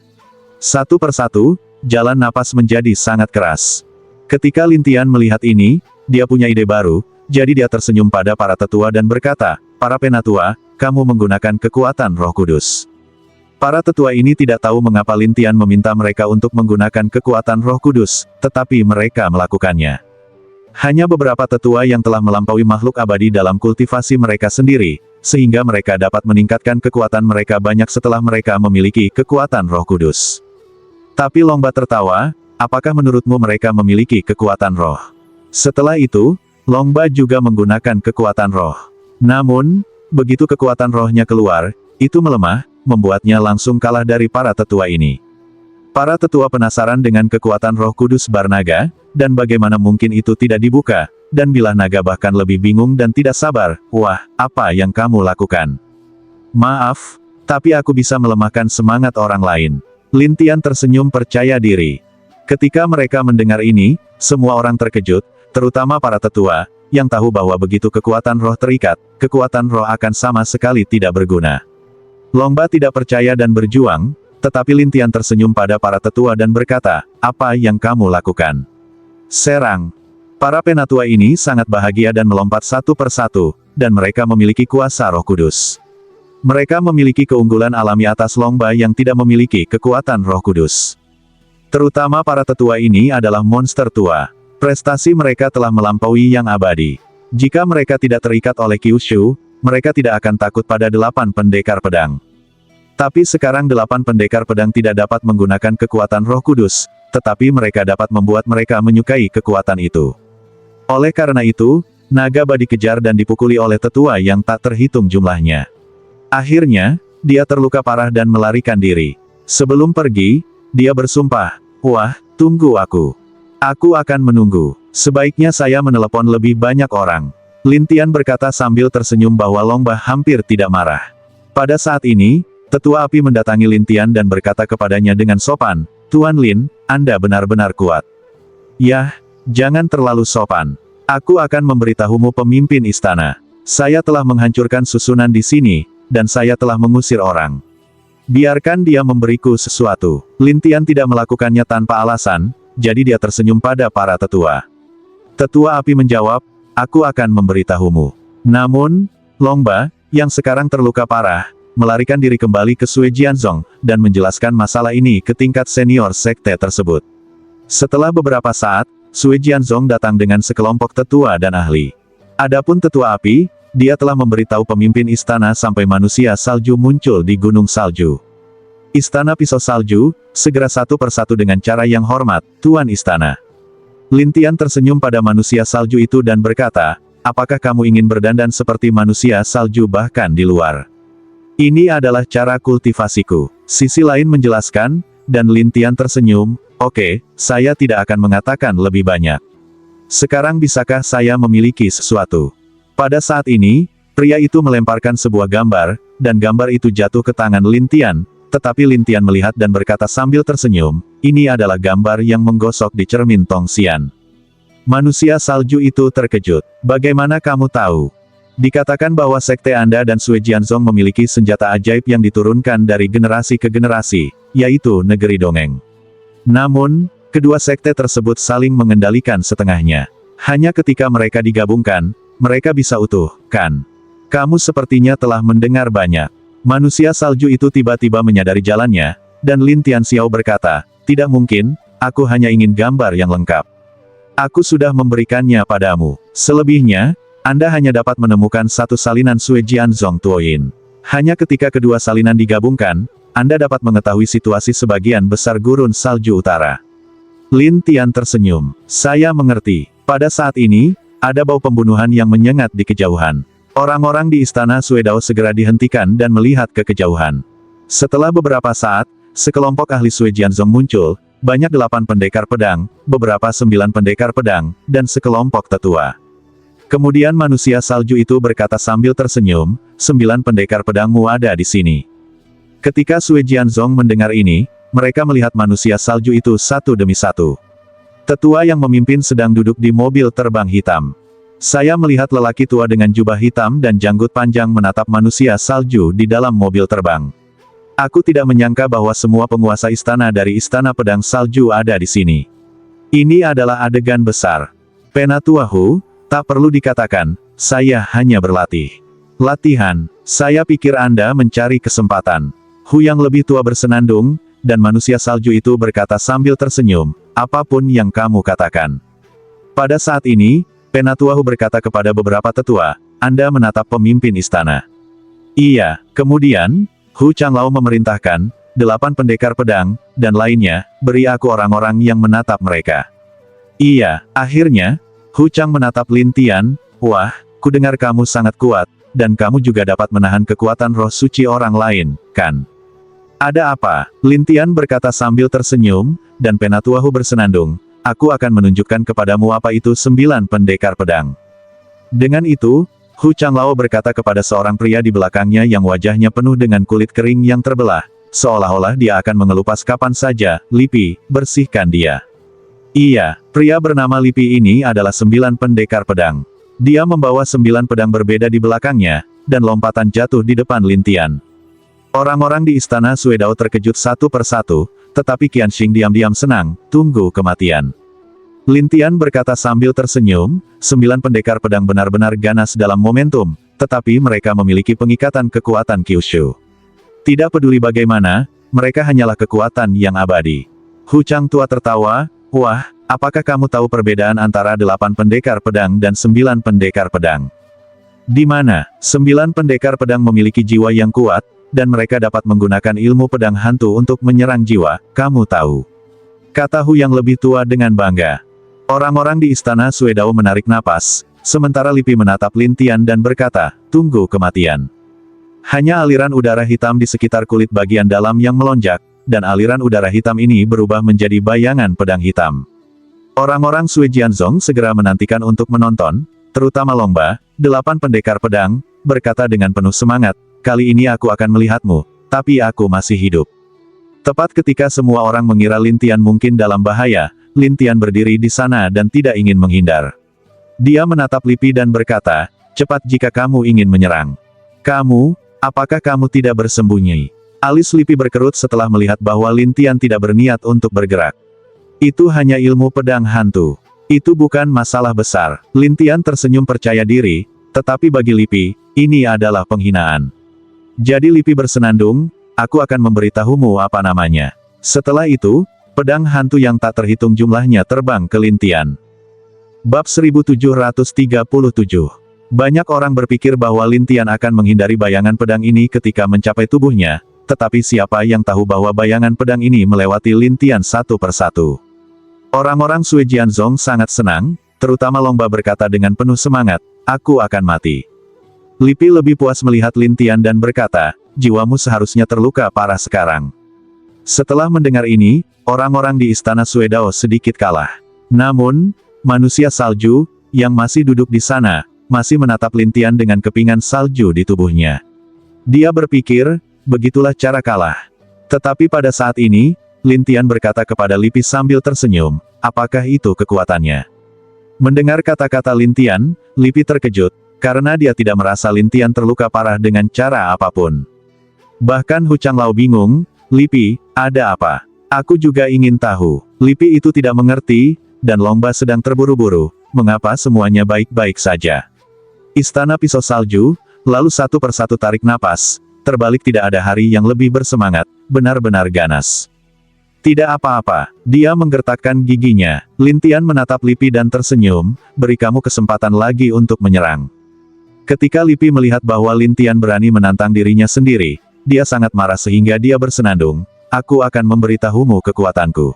Satu persatu, jalan napas menjadi sangat keras. Ketika Lin Tian melihat ini, dia punya ide baru, jadi dia tersenyum pada para tetua dan berkata, "Para penatua, kamu menggunakan kekuatan Roh Kudus." Para tetua ini tidak tahu mengapa Lin Tian meminta mereka untuk menggunakan kekuatan Roh Kudus, tetapi mereka melakukannya. Hanya beberapa tetua yang telah melampaui makhluk abadi dalam kultivasi mereka sendiri, sehingga mereka dapat meningkatkan kekuatan mereka banyak setelah mereka memiliki kekuatan Roh Kudus. Tapi Longba tertawa, apakah menurutmu mereka memiliki kekuatan roh? Setelah itu, Longba juga menggunakan kekuatan roh. Namun, begitu kekuatan rohnya keluar, itu melemah, membuatnya langsung kalah dari para tetua ini. Para tetua penasaran dengan kekuatan Roh Kudus Barnaga, dan bagaimana mungkin itu tidak dibuka, dan Bilah Naga bahkan lebih bingung dan tidak sabar. "Wah, apa yang kamu lakukan?" "Maaf, tapi aku bisa melemahkan semangat orang lain." Lin Tian tersenyum percaya diri. Ketika mereka mendengar ini, semua orang terkejut, terutama para tetua, yang tahu bahwa begitu kekuatan roh terikat, kekuatan roh akan sama sekali tidak berguna. Longba tidak percaya dan berjuang, tetapi Lin Tian tersenyum pada para tetua dan berkata, "Apa yang kamu lakukan?" "Serang." Para penatua ini sangat bahagia dan melompat satu persatu, dan mereka memiliki kuasa Roh Kudus. Mereka memiliki keunggulan alami atas Longba yang tidak memiliki kekuatan Roh Kudus. Terutama para tetua ini adalah monster tua. Prestasi mereka telah melampaui yang abadi. Jika mereka tidak terikat oleh Kyushu, mereka tidak akan takut pada 8 pendekar pedang. Tapi sekarang 8 pendekar pedang tidak dapat menggunakan kekuatan Roh Kudus, tetapi mereka dapat membuat mereka menyukai kekuatan itu. Oleh karena itu, naga badi dikejar dan dipukuli oleh tetua yang tak terhitung jumlahnya. Akhirnya, dia terluka parah dan melarikan diri. Sebelum pergi, dia bersumpah, "Wah, tunggu aku. Aku akan menunggu. Sebaiknya saya menelepon lebih banyak orang." Lin Tian berkata sambil tersenyum bahwa Longba hampir tidak marah. Pada saat ini, tetua api mendatangi Lin Tian dan berkata kepadanya dengan sopan, "Tuan Lin, Anda benar-benar kuat." "Yah, jangan terlalu sopan. Aku akan memberitahumu pemimpin istana. Saya telah menghancurkan susunan di sini, dan saya telah mengusir orang. Biarkan dia memberiku sesuatu." Lin Tian tidak melakukannya tanpa alasan, jadi dia tersenyum pada para tetua. Tetua api menjawab, "Aku akan memberitahumu." Namun, Longba, yang sekarang terluka parah, melarikan diri kembali ke Sui Jianzong, dan menjelaskan masalah ini ke tingkat senior sekte tersebut. Setelah beberapa saat, Sui Jianzong datang dengan sekelompok tetua dan ahli. Adapun tetua api, dia telah memberitahu pemimpin istana sampai manusia salju muncul di gunung salju. Istana pisau salju, segera satu persatu dengan cara yang hormat, "Tuan istana." Lin Tian tersenyum pada manusia salju itu dan berkata, "Apakah kamu ingin berdandan seperti manusia salju bahkan di luar? Ini adalah cara kultivasiku." Sisi lain menjelaskan, dan Lin Tian tersenyum, "Oke, saya tidak akan mengatakan lebih banyak. Sekarang bisakah saya memiliki sesuatu?" Pada saat ini, pria itu melemparkan sebuah gambar, dan gambar itu jatuh ke tangan Lin Tian, tetapi Lin Tian melihat dan berkata sambil tersenyum, "Ini adalah gambar yang menggosok di cermin Tong Xian." Manusia salju itu terkejut. "Bagaimana kamu tahu?" Dikatakan bahwa sekte Anda dan Sui Jianzong memiliki senjata ajaib yang diturunkan dari generasi ke generasi, yaitu negeri dongeng. Namun, kedua sekte tersebut saling mengendalikan setengahnya. Hanya ketika mereka digabungkan, mereka bisa utuh, kan? Kamu sepertinya telah mendengar banyak. Manusia salju itu tiba-tiba menyadari jalannya, dan Lin Tianxiao berkata, "Tidak mungkin, aku hanya ingin gambar yang lengkap. Aku sudah memberikannya padamu. Selebihnya, Anda hanya dapat menemukan satu salinan Sui Jianzong Tuoyin. Hanya ketika kedua salinan digabungkan, Anda dapat mengetahui situasi sebagian besar gurun salju utara." Lin Tian tersenyum. "Saya mengerti." Pada saat ini, ada bau pembunuhan yang menyengat di kejauhan. Orang-orang di istana Suedao segera dihentikan dan melihat ke kejauhan. Setelah beberapa saat, sekelompok ahli Sui Jianzong muncul, banyak 8 pendekar pedang, beberapa 9 pendekar pedang, dan sekelompok tetua. Kemudian manusia salju itu berkata sambil tersenyum, 9 pendekar pedangmu ada di sini." Ketika Sui Jianzong mendengar ini, mereka melihat manusia salju itu satu demi satu. Tetua yang memimpin sedang duduk di mobil terbang hitam. Saya melihat lelaki tua dengan jubah hitam dan janggut panjang menatap manusia salju di dalam mobil terbang. Aku tidak menyangka bahwa semua penguasa istana dari Istana Pedang Salju ada di sini. Ini adalah adegan besar. Penatua Hu, Tak perlu dikatakan, saya hanya berlatih. Latihan, saya pikir Anda mencari kesempatan. Hu yang lebih tua bersenandung, dan manusia salju itu berkata sambil tersenyum, apapun yang kamu katakan. Pada saat ini, Penatua Hu berkata kepada beberapa tetua, Anda menatap pemimpin istana. Iya, kemudian, Hu Changlao memerintahkan, 8 pendekar pedang, dan lainnya, beri aku orang-orang yang menatap mereka. Iya, akhirnya, Hu Chang menatap Lin Tian, wah, kudengar kamu sangat kuat, dan kamu juga dapat menahan kekuatan roh suci orang lain, kan? Ada apa? Lin Tian berkata sambil tersenyum, dan Penatua Hu bersenandung, aku akan menunjukkan kepadamu apa itu 9 pendekar pedang. Dengan itu, Hu Changlao berkata kepada seorang pria di belakangnya yang wajahnya penuh dengan kulit kering yang terbelah, seolah-olah dia akan mengelupas kapan saja, Lipi, bersihkan dia. Iya, pria bernama Lipi ini adalah 9 pendekar pedang. Dia membawa 9 pedang berbeda di belakangnya, dan lompatan jatuh di depan Lin Tian. Orang-orang di istana Suedao terkejut satu persatu, tetapi Qianxing diam-diam senang, tunggu kematian. Lin Tian berkata sambil tersenyum, 9 pendekar pedang benar-benar ganas dalam momentum, tetapi mereka memiliki pengikatan kekuatan Kyushu. Tidak peduli bagaimana, mereka hanyalah kekuatan yang abadi. Hu Chang tua tertawa, wah, apakah kamu tahu perbedaan antara 8 pendekar pedang dan 9 pendekar pedang? Di mana 9 pendekar pedang memiliki jiwa yang kuat, dan mereka dapat menggunakan ilmu pedang hantu untuk menyerang jiwa, kamu tahu. Kata Hu yang lebih tua dengan bangga. Orang-orang di istana Suedao menarik napas, sementara Lipi menatap Lin Tian dan berkata, tunggu kematian. Hanya aliran udara hitam di sekitar kulit bagian dalam yang melonjak, dan aliran udara hitam ini berubah menjadi bayangan pedang hitam. Orang-orang Sui Jianzong segera menantikan untuk menonton, terutama lomba, 8 pendekar pedang, berkata dengan penuh semangat, kali ini aku akan melihatmu, tapi aku masih hidup. Tepat ketika semua orang mengira Lin Tian mungkin dalam bahaya, Lin Tian berdiri di sana dan tidak ingin menghindar. Dia menatap Lipi dan berkata, cepat jika kamu ingin menyerang. Kamu, apakah kamu tidak bersembunyi? Alis Lipi berkerut setelah melihat bahwa Lin Tian tidak berniat untuk bergerak. Itu hanya ilmu pedang hantu. Itu bukan masalah besar. Lin Tian tersenyum percaya diri, tetapi bagi Lipi, ini adalah penghinaan. Jadi Lipi bersenandung, aku akan memberitahumu apa namanya. Setelah itu, pedang hantu yang tak terhitung jumlahnya terbang ke Lin Tian. Bab 1737. Banyak orang berpikir bahwa Lin Tian akan menghindari bayangan pedang ini ketika mencapai tubuhnya, tetapi siapa yang tahu bahwa bayangan pedang ini melewati Lin Tian satu persatu. Orang-orang Sui Jianzong sangat senang, terutama lomba berkata dengan penuh semangat, aku akan mati. Lipi lebih puas melihat Lin Tian dan berkata, jiwamu seharusnya terluka parah sekarang. Setelah mendengar ini, orang-orang di istana Suedao sedikit kalah. Namun, manusia salju, yang masih duduk di sana, masih menatap Lin Tian dengan kepingan salju di tubuhnya. Dia berpikir, begitulah cara kalah. Tetapi pada saat ini, Lin Tian berkata kepada Lipi sambil tersenyum, apakah itu kekuatannya? Mendengar kata-kata Lin Tian, Lipi terkejut, karena dia tidak merasa Lin Tian terluka parah dengan cara apapun. Bahkan Hu Changlao bingung, Lipi, ada apa? Aku juga ingin tahu. Lipi itu tidak mengerti, dan lomba sedang terburu-buru, mengapa semuanya baik-baik saja. Istana pisau salju, lalu satu persatu tarik napas, terbalik tidak ada hari yang lebih bersemangat, benar-benar ganas. Tidak apa-apa, dia menggertakkan giginya. Lin Tian menatap Lipi dan tersenyum, beri kamu kesempatan lagi untuk menyerang. Ketika Lipi melihat bahwa Lin Tian berani menantang dirinya sendiri, dia sangat marah sehingga dia bersenandung, aku akan memberitahumu kekuatanku.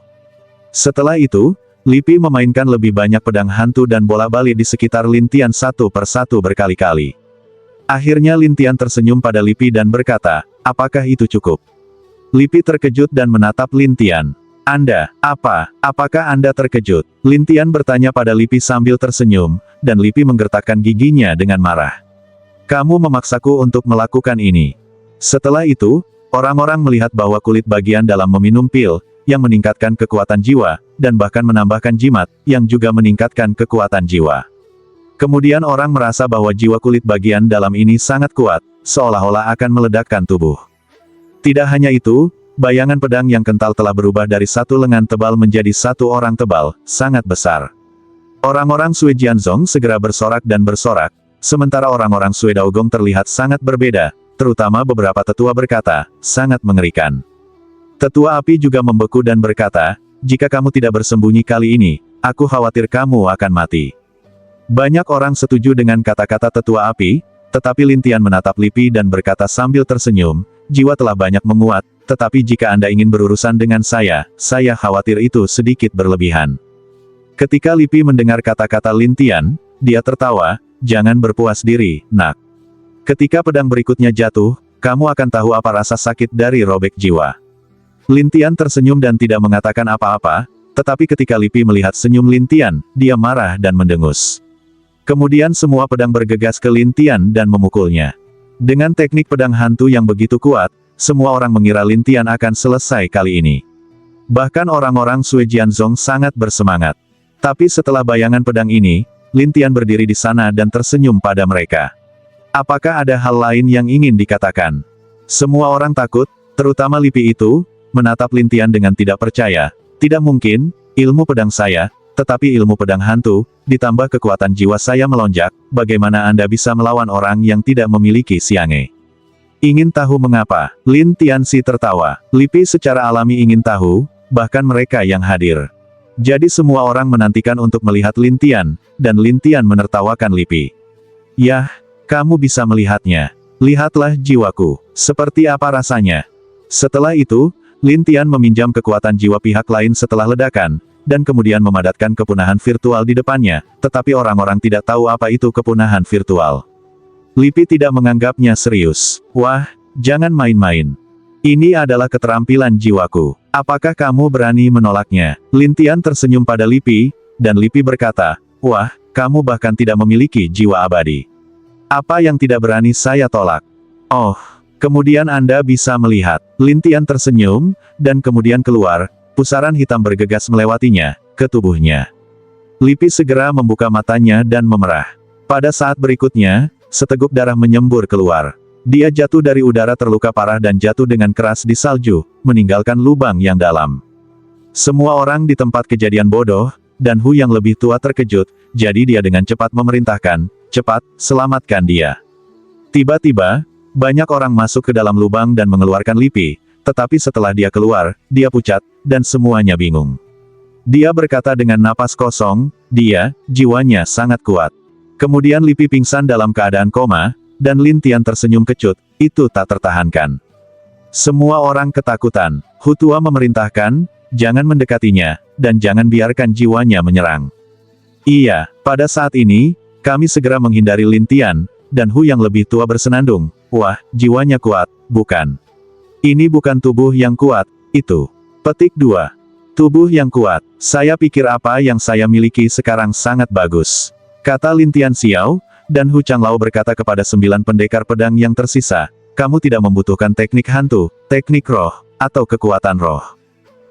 Setelah itu, Lipi memainkan lebih banyak pedang hantu dan bola bali di sekitar Lin Tian satu persatu berkali-kali. Akhirnya Lin Tian tersenyum pada Lipi dan berkata, apakah itu cukup? Lipi terkejut dan menatap Lin Tian. Anda, apakah Anda terkejut? Lin Tian bertanya pada Lipi sambil tersenyum, dan Lipi menggertakkan giginya dengan marah. Kamu memaksaku untuk melakukan ini. Setelah itu, orang-orang melihat bahwa kulit bagian dalam meminum pil, yang meningkatkan kekuatan jiwa, dan bahkan menambahkan jimat, yang juga meningkatkan kekuatan jiwa. Kemudian orang merasa bahwa jiwa kulit bagian dalam ini sangat kuat, seolah-olah akan meledakkan tubuh. Tidak hanya itu, bayangan pedang yang kental telah berubah dari satu lengan tebal menjadi satu orang tebal, sangat besar. Orang-orang Sui Jianzong segera bersorak dan bersorak, sementara orang-orang Sui Daogong terlihat sangat berbeda, terutama beberapa tetua berkata, sangat mengerikan. Tetua api juga membeku dan berkata, jika kamu tidak bersembunyi kali ini, aku khawatir kamu akan mati. Banyak orang setuju dengan kata-kata tetua api, tetapi Lin Tian menatap Li Pi dan berkata sambil tersenyum, jiwa telah banyak menguat, tetapi jika Anda ingin berurusan dengan saya khawatir itu sedikit berlebihan. Ketika Li Pi mendengar kata-kata Lin Tian, dia tertawa, jangan berpuas diri, nak. Ketika pedang berikutnya jatuh, kamu akan tahu apa rasa sakit dari robek jiwa. Lin Tian tersenyum dan tidak mengatakan apa-apa, tetapi ketika Li Pi melihat senyum Lin Tian, dia marah dan mendengus. Kemudian semua pedang bergegas ke Lin Tian dan memukulnya. Dengan teknik pedang hantu yang begitu kuat, semua orang mengira Lin Tian akan selesai kali ini. Bahkan orang-orang Sui Jianzong sangat bersemangat. Tapi setelah bayangan pedang ini, Lin Tian berdiri di sana dan tersenyum pada mereka. Apakah ada hal lain yang ingin dikatakan? Semua orang takut, terutama Li Pi itu, menatap Lin Tian dengan tidak percaya. Tidak mungkin, ilmu pedang saya, tetapi ilmu pedang hantu, ditambah kekuatan jiwa saya melonjak, bagaimana Anda bisa melawan orang yang tidak memiliki Xiang'e? Ingin tahu mengapa? Lin Tianxi tertawa. Li Pi secara alami ingin tahu, bahkan mereka yang hadir. Jadi semua orang menantikan untuk melihat Lin Tian, dan Lin Tian menertawakan Li Pi. Yah, kamu bisa melihatnya. Lihatlah jiwaku, seperti apa rasanya. Setelah itu, Lin Tian meminjam kekuatan jiwa pihak lain setelah ledakan, dan kemudian memadatkan kepunahan virtual di depannya, tetapi orang-orang tidak tahu apa itu kepunahan virtual. Li Pi tidak menganggapnya serius. Wah, jangan main-main. Ini adalah keterampilan jiwaku. Apakah kamu berani menolaknya? Lin Tian tersenyum pada Li Pi, dan Li Pi berkata, wah, kamu bahkan tidak memiliki jiwa abadi. Apa yang tidak berani saya tolak? Oh, kemudian Anda bisa melihat. Lin Tian tersenyum, dan kemudian keluar, pusaran hitam bergegas melewatinya, ke tubuhnya. Li Pi segera membuka matanya dan memerah. Pada saat berikutnya, seteguk darah menyembur keluar. Dia jatuh dari udara terluka parah dan jatuh dengan keras di salju, meninggalkan lubang yang dalam. Semua orang di tempat kejadian bodoh, dan Hu yang lebih tua terkejut, jadi dia dengan cepat memerintahkan, cepat, selamatkan dia. Tiba-tiba, banyak orang masuk ke dalam lubang dan mengeluarkan Li Pi, tetapi setelah dia keluar, dia pucat, dan semuanya bingung. Dia berkata dengan napas kosong, jiwanya sangat kuat. Kemudian Li Pi pingsan dalam keadaan koma, dan Lin Tian tersenyum kecut, itu tak tertahankan. Semua orang ketakutan. Hu tua memerintahkan, jangan mendekatinya, dan jangan biarkan jiwanya menyerang. Iya, pada saat ini, kami segera menghindari Lin Tian, dan Hu yang lebih tua bersenandung, wah, jiwanya kuat, bukan. Ini bukan tubuh yang kuat, itu. Petik 2. Tubuh yang kuat. Saya pikir apa yang saya miliki sekarang sangat bagus. Kata Lin Tian Xiao, dan Hu Changlao berkata kepada 9 pendekar pedang yang tersisa, kamu tidak membutuhkan teknik hantu, teknik roh, atau kekuatan roh.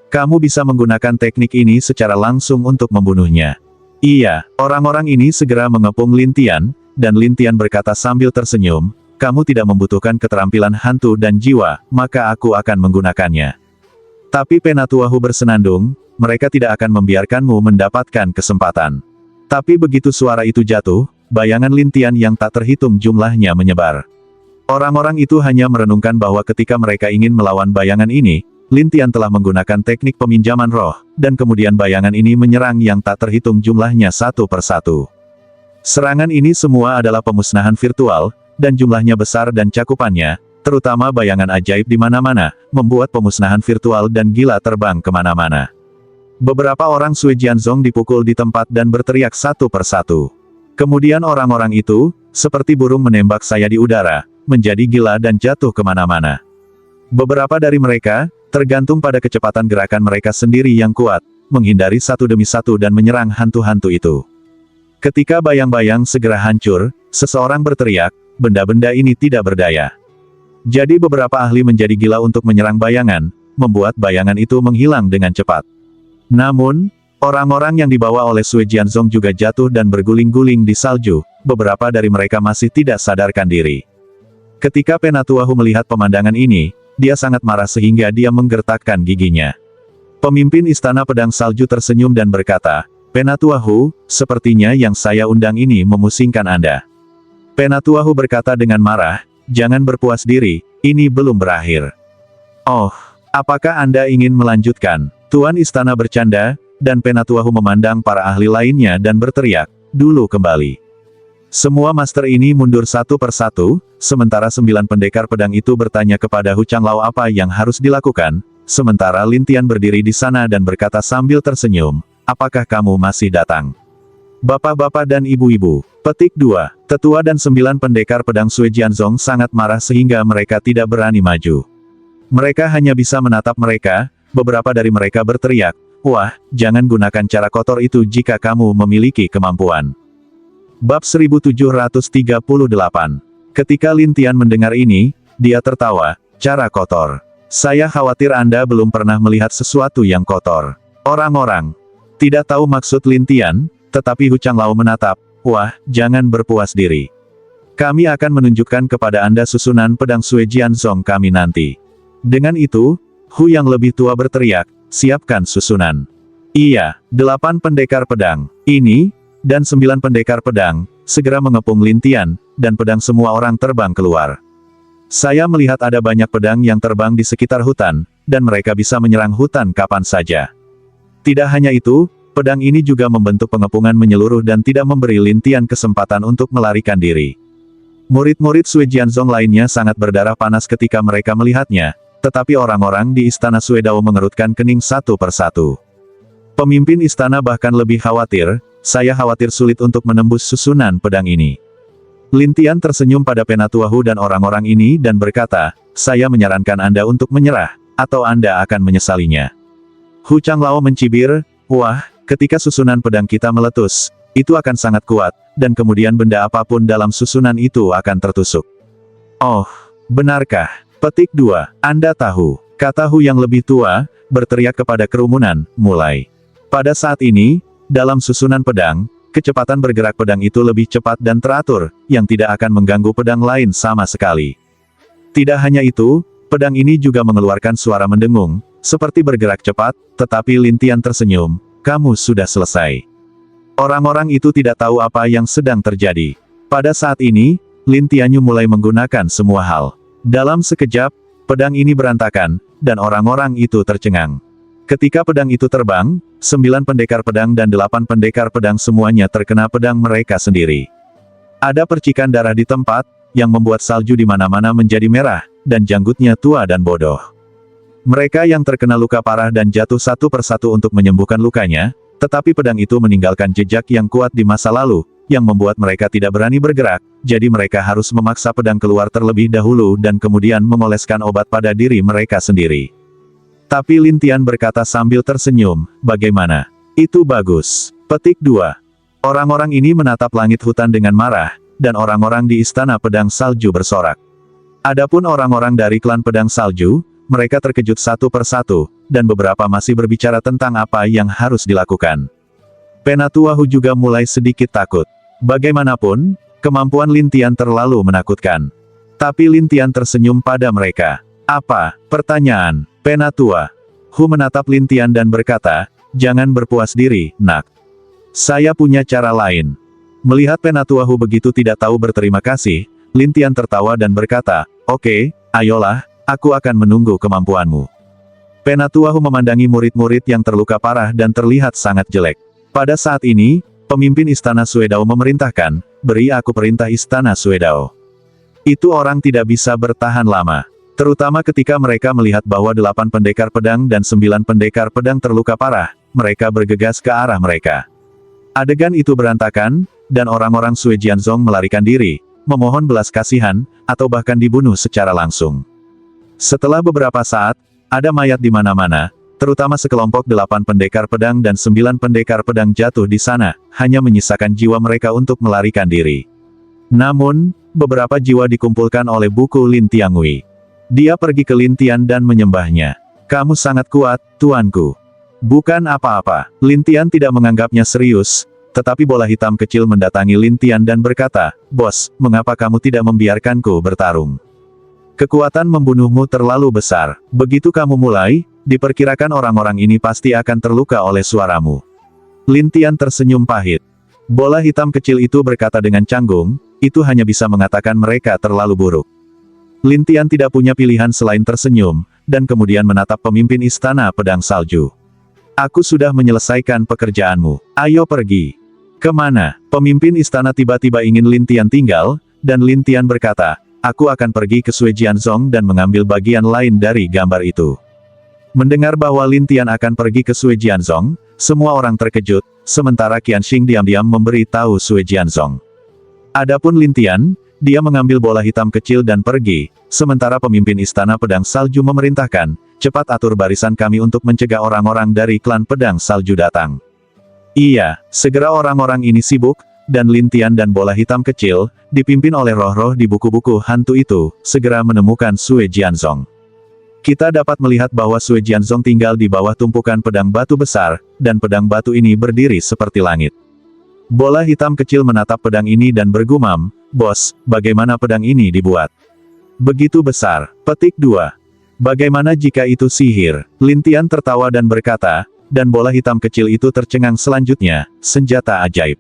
Kamu bisa menggunakan teknik ini secara langsung untuk membunuhnya. Iya, orang-orang ini segera mengepung Lin Tian, dan Lin Tian berkata sambil tersenyum, kamu tidak membutuhkan keterampilan hantu dan jiwa, maka aku akan menggunakannya. Tapi Penatua Hu bersenandung, mereka tidak akan membiarkanmu mendapatkan kesempatan. Tapi begitu suara itu jatuh, bayangan Lin Tian yang tak terhitung jumlahnya menyebar. Orang-orang itu hanya merenungkan bahwa ketika mereka ingin melawan bayangan ini, Lin Tian telah menggunakan teknik peminjaman roh, dan kemudian bayangan ini menyerang yang tak terhitung jumlahnya satu persatu. Serangan ini semua adalah pemusnahan virtual, dan jumlahnya besar dan cakupannya, terutama bayangan ajaib di mana-mana, membuat pemusnahan virtual dan gila terbang kemana-mana. Beberapa orang Sui Jianzong dipukul di tempat dan berteriak satu persatu. Kemudian orang-orang itu, seperti burung menembak saya di udara, menjadi gila dan jatuh kemana-mana. Beberapa dari mereka, tergantung pada kecepatan gerakan mereka sendiri yang kuat, menghindari satu demi satu dan menyerang hantu-hantu itu. Ketika bayang-bayang segera hancur, seseorang berteriak, benda-benda ini tidak berdaya. Jadi beberapa ahli menjadi gila untuk menyerang bayangan, membuat bayangan itu menghilang dengan cepat. Namun, orang-orang yang dibawa oleh Sui Jianzong juga jatuh dan berguling-guling di salju, beberapa dari mereka masih tidak sadarkan diri. Ketika Penatua Hu melihat pemandangan ini, dia sangat marah sehingga dia menggertakkan giginya. Pemimpin Istana Pedang Salju tersenyum dan berkata, Penatua Hu, sepertinya yang saya undang ini memusingkan Anda. Penatua Hu berkata dengan marah, jangan berpuas diri, ini belum berakhir. Oh, apakah Anda ingin melanjutkan? Tuan Istana bercanda, dan Penatua Hu memandang para ahli lainnya dan berteriak, dulu kembali. Semua master ini mundur satu persatu, sementara 9 pendekar pedang itu bertanya kepada Hu Changlao apa yang harus dilakukan, sementara Lin Tian berdiri di sana dan berkata sambil tersenyum, apakah kamu masih datang? Bapak-bapak dan ibu-ibu. Petik 2. Tetua dan 9 pendekar pedang Sui Jianzong sangat marah sehingga mereka tidak berani maju. Mereka hanya bisa menatap mereka, beberapa dari mereka berteriak, wah, jangan gunakan cara kotor itu jika kamu memiliki kemampuan. Bab 1738. Ketika Lin Tian mendengar ini, dia tertawa, cara kotor. Saya khawatir Anda belum pernah melihat sesuatu yang kotor. Orang-orang tidak tahu maksud Lin Tian, tetapi Hu Changlao menatap, wah, jangan berpuas diri. Kami akan menunjukkan kepada Anda susunan pedang Sui Jianzong kami nanti. Dengan itu, Hu yang lebih tua berteriak, siapkan susunan. Iya, 8 pendekar pedang. Ini, dan 9 pendekar pedang, segera mengepung Lin Tian, dan pedang semua orang terbang keluar. Saya melihat ada banyak pedang yang terbang di sekitar hutan, dan mereka bisa menyerang hutan kapan saja. Tidak hanya itu, pedang ini juga membentuk pengepungan menyeluruh dan tidak memberi Lin Tian kesempatan untuk melarikan diri. Murid-murid Sui Jianzong lainnya sangat berdarah panas ketika mereka melihatnya, tetapi orang-orang di istana Suedao mengerutkan kening satu persatu. Pemimpin istana bahkan lebih khawatir, saya khawatir sulit untuk menembus susunan pedang ini. Lin Tian tersenyum pada Penatua Hu dan orang-orang ini dan berkata, saya menyarankan Anda untuk menyerah, atau Anda akan menyesalinya. Hu Changlao mencibir, wah, ketika susunan pedang kita meletus, itu akan sangat kuat, dan kemudian benda apapun dalam susunan itu akan tertusuk. Oh, benarkah? Petik 2. Anda tahu, kata Hu yang lebih tua, berteriak kepada kerumunan, mulai. Pada saat ini, dalam susunan pedang, kecepatan bergerak pedang itu lebih cepat dan teratur, yang tidak akan mengganggu pedang lain sama sekali. Tidak hanya itu, pedang ini juga mengeluarkan suara mendengung, seperti bergerak cepat, tetapi Lin Tian tersenyum, kamu sudah selesai. Orang-orang itu tidak tahu apa yang sedang terjadi. Pada saat ini, Lin Tianyu mulai menggunakan semua hal. Dalam sekejap, pedang ini berantakan, dan orang-orang itu tercengang. Ketika pedang itu terbang, 9 pendekar pedang dan 8 pendekar pedang semuanya terkena pedang mereka sendiri. Ada percikan darah di tempat, yang membuat salju di mana-mana menjadi merah, dan janggutnya tua dan bodoh. Mereka yang terkena luka parah dan jatuh satu persatu untuk menyembuhkan lukanya, tetapi pedang itu meninggalkan jejak yang kuat di masa lalu, yang membuat mereka tidak berani bergerak, jadi mereka harus memaksa pedang keluar terlebih dahulu dan kemudian mengoleskan obat pada diri mereka sendiri. Tapi Lin Tian berkata sambil tersenyum, bagaimana? Itu bagus. Petik 2. Orang-orang ini menatap langit hutan dengan marah, dan orang-orang di istana pedang salju bersorak. Adapun orang-orang dari klan pedang salju, mereka terkejut satu persatu, dan beberapa masih berbicara tentang apa yang harus dilakukan. Penatua Hu juga mulai sedikit takut. Bagaimanapun, kemampuan Lin Tian terlalu menakutkan. Tapi Lin Tian tersenyum pada mereka. Apa? Pertanyaan. Penatua Hu menatap Lin Tian dan berkata, jangan berpuas diri, nak. Saya punya cara lain. Melihat Penatua Hu begitu tidak tahu berterima kasih, Lin Tian tertawa dan berkata, oke, ayolah, aku akan menunggu kemampuanmu. Penatua Hu memandangi murid-murid yang terluka parah dan terlihat sangat jelek. Pada saat ini, pemimpin istana Suedao memerintahkan, beri aku perintah istana Suedao. Itu orang tidak bisa bertahan lama. Terutama ketika mereka melihat bahwa 8 pendekar pedang dan 9 pendekar pedang terluka parah, mereka bergegas ke arah mereka. Adegan itu berantakan, dan orang-orang Sui Jianzong melarikan diri, memohon belas kasihan, atau bahkan dibunuh secara langsung. Setelah beberapa saat, ada mayat di mana-mana, terutama sekelompok 8 pendekar pedang dan 9 pendekar pedang jatuh di sana, hanya menyisakan jiwa mereka untuk melarikan diri. Namun, beberapa jiwa dikumpulkan oleh buku Lin Tiangui. Dia pergi ke Lin Tian dan menyembahnya. Kamu sangat kuat, tuanku. Bukan apa-apa. Lin Tian tidak menganggapnya serius, tetapi bola hitam kecil mendatangi Lin Tian dan berkata, bos, mengapa kamu tidak membiarkanku bertarung? Kekuatan membunuhmu terlalu besar. Begitu kamu mulai, diperkirakan orang-orang ini pasti akan terluka oleh suaramu. Lin Tian tersenyum pahit. Bola hitam kecil itu berkata dengan canggung, itu hanya bisa mengatakan mereka terlalu buruk. Lin Tian tidak punya pilihan selain tersenyum, dan kemudian menatap pemimpin Istana Pedang Salju. Aku sudah menyelesaikan pekerjaanmu. Ayo pergi. Kemana? Pemimpin istana tiba-tiba ingin Lin Tian tinggal, dan Lin Tian berkata, aku akan pergi ke Sui Jianzong dan mengambil bagian lain dari gambar itu. Mendengar bahwa Lin Tian akan pergi ke Sui Jianzong, semua orang terkejut, sementara Qianxing diam-diam memberi tahu Sui Jianzong. Adapun Lin Tian, dia mengambil bola hitam kecil dan pergi, sementara pemimpin Istana Pedang Salju memerintahkan, cepat atur barisan kami untuk mencegah orang-orang dari klan Pedang Salju datang. Iya, segera orang-orang ini sibuk, dan Lin Tian dan bola hitam kecil, dipimpin oleh roh-roh di buku-buku hantu itu, segera menemukan Sui Jianzong. Kita dapat melihat bahwa Sui Jianzong tinggal di bawah tumpukan pedang batu besar, dan pedang batu ini berdiri seperti langit. Bola hitam kecil menatap pedang ini dan bergumam, bos, bagaimana pedang ini dibuat? Begitu besar. Petik 2. Bagaimana jika itu sihir? Lin Tian tertawa dan berkata, dan bola hitam kecil itu tercengang selanjutnya, senjata ajaib.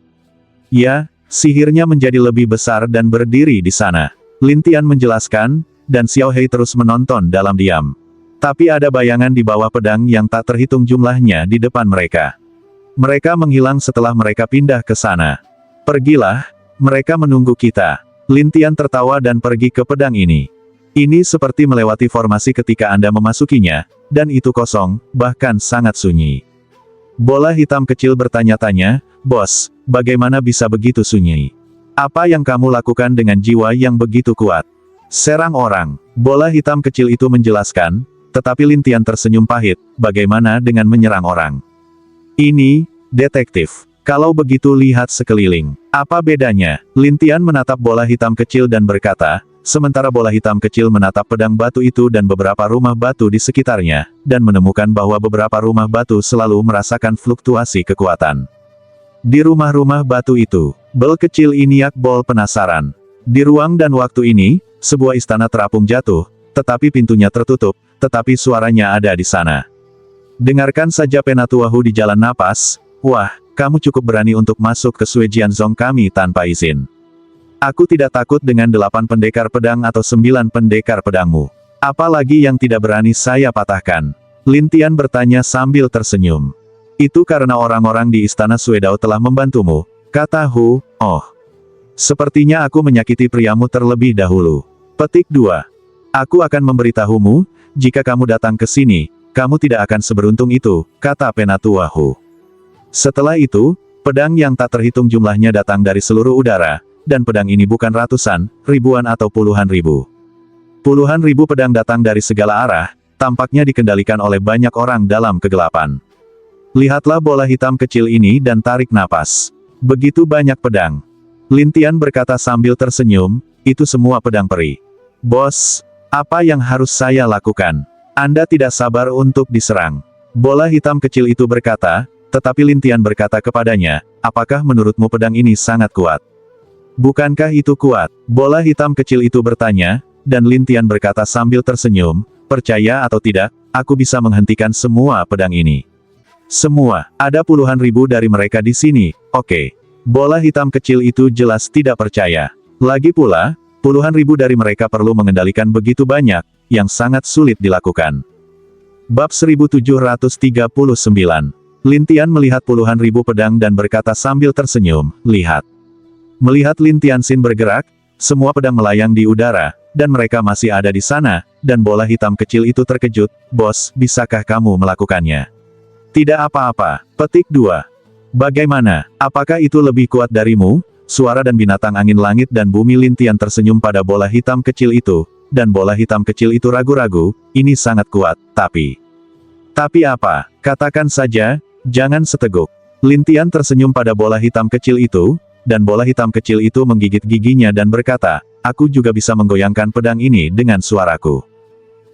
Ya, sihirnya menjadi lebih besar dan berdiri di sana. Lin Tian menjelaskan, dan Xiao Hei terus menonton dalam diam. Tapi ada bayangan di bawah pedang yang tak terhitung jumlahnya di depan mereka. Mereka menghilang setelah mereka pindah ke sana. Pergilah, mereka menunggu kita. Lin Tian tertawa dan pergi ke pedang ini. Ini seperti melewati formasi ketika Anda memasukinya, dan itu kosong, bahkan sangat sunyi. Bola hitam kecil bertanya-tanya, bos, bagaimana bisa begitu sunyi? Apa yang kamu lakukan dengan jiwa yang begitu kuat? Serang orang. Bola hitam kecil itu menjelaskan, tetapi Lin Tian tersenyum pahit, bagaimana dengan menyerang orang? Ini, detektif. Kalau begitu lihat sekeliling. Apa bedanya? Lin Tian menatap bola hitam kecil dan berkata, sementara bola hitam kecil menatap pedang batu itu dan beberapa rumah batu di sekitarnya, dan menemukan bahwa beberapa rumah batu selalu merasakan fluktuasi kekuatan. Di rumah-rumah batu itu, bel kecil Iniak Bol penasaran. Di ruang dan waktu ini, sebuah istana terapung jatuh, tetapi pintunya tertutup, tetapi suaranya ada di sana. Dengarkan saja Penatuahu di jalan napas, wah, kamu cukup berani untuk masuk ke Sui Jianzong kami tanpa izin. Aku tidak takut dengan 8 pendekar pedang atau 9 pendekar pedangmu. Apalagi yang tidak berani saya patahkan. Lin Tian bertanya sambil tersenyum. Itu karena orang-orang di istana Suedao telah membantumu, kata Hu, oh. Sepertinya aku menyakiti priamu terlebih dahulu. Petik 2. Aku akan memberitahumu, jika kamu datang ke sini, kamu tidak akan seberuntung itu, kata Penatuahu. Setelah itu, pedang yang tak terhitung jumlahnya datang dari seluruh udara, dan pedang ini bukan ratusan, ribuan atau puluhan ribu. Puluhan ribu pedang datang dari segala arah, tampaknya dikendalikan oleh banyak orang dalam kegelapan. Lihatlah bola hitam kecil ini dan tarik napas. Begitu banyak pedang. Lin Tian berkata sambil tersenyum, itu semua pedang peri. Bos, apa yang harus saya lakukan? Anda tidak sabar untuk diserang. Bola hitam kecil itu berkata, tetapi Lin Tian berkata kepadanya, apakah menurutmu pedang ini sangat kuat? Bukankah itu kuat? Bola hitam kecil itu bertanya, dan Lin Tian berkata sambil tersenyum, percaya atau tidak, aku bisa menghentikan semua pedang ini. Semua, ada puluhan ribu dari mereka di sini, oke. Bola hitam kecil itu jelas tidak percaya. Lagi pula, puluhan ribu dari mereka perlu mengendalikan begitu banyak, yang sangat sulit dilakukan. Bab 1739. Lin Tian melihat puluhan ribu pedang dan berkata sambil tersenyum, lihat. Melihat Lin Tianxin bergerak, semua pedang melayang di udara, dan mereka masih ada di sana, dan bola hitam kecil itu terkejut, bos, bisakah kamu melakukannya? Tidak apa-apa. Petik 2. Bagaimana? Apakah itu lebih kuat darimu? Suara dan binatang angin langit dan bumi. Lin Tian tersenyum pada bola hitam kecil itu, dan bola hitam kecil itu ragu-ragu, ini sangat kuat, tapi apa? Katakan saja, jangan seteguk. Lin Tian tersenyum pada bola hitam kecil itu, dan bola hitam kecil itu menggigit giginya dan berkata, aku juga bisa menggoyangkan pedang ini dengan suaraku.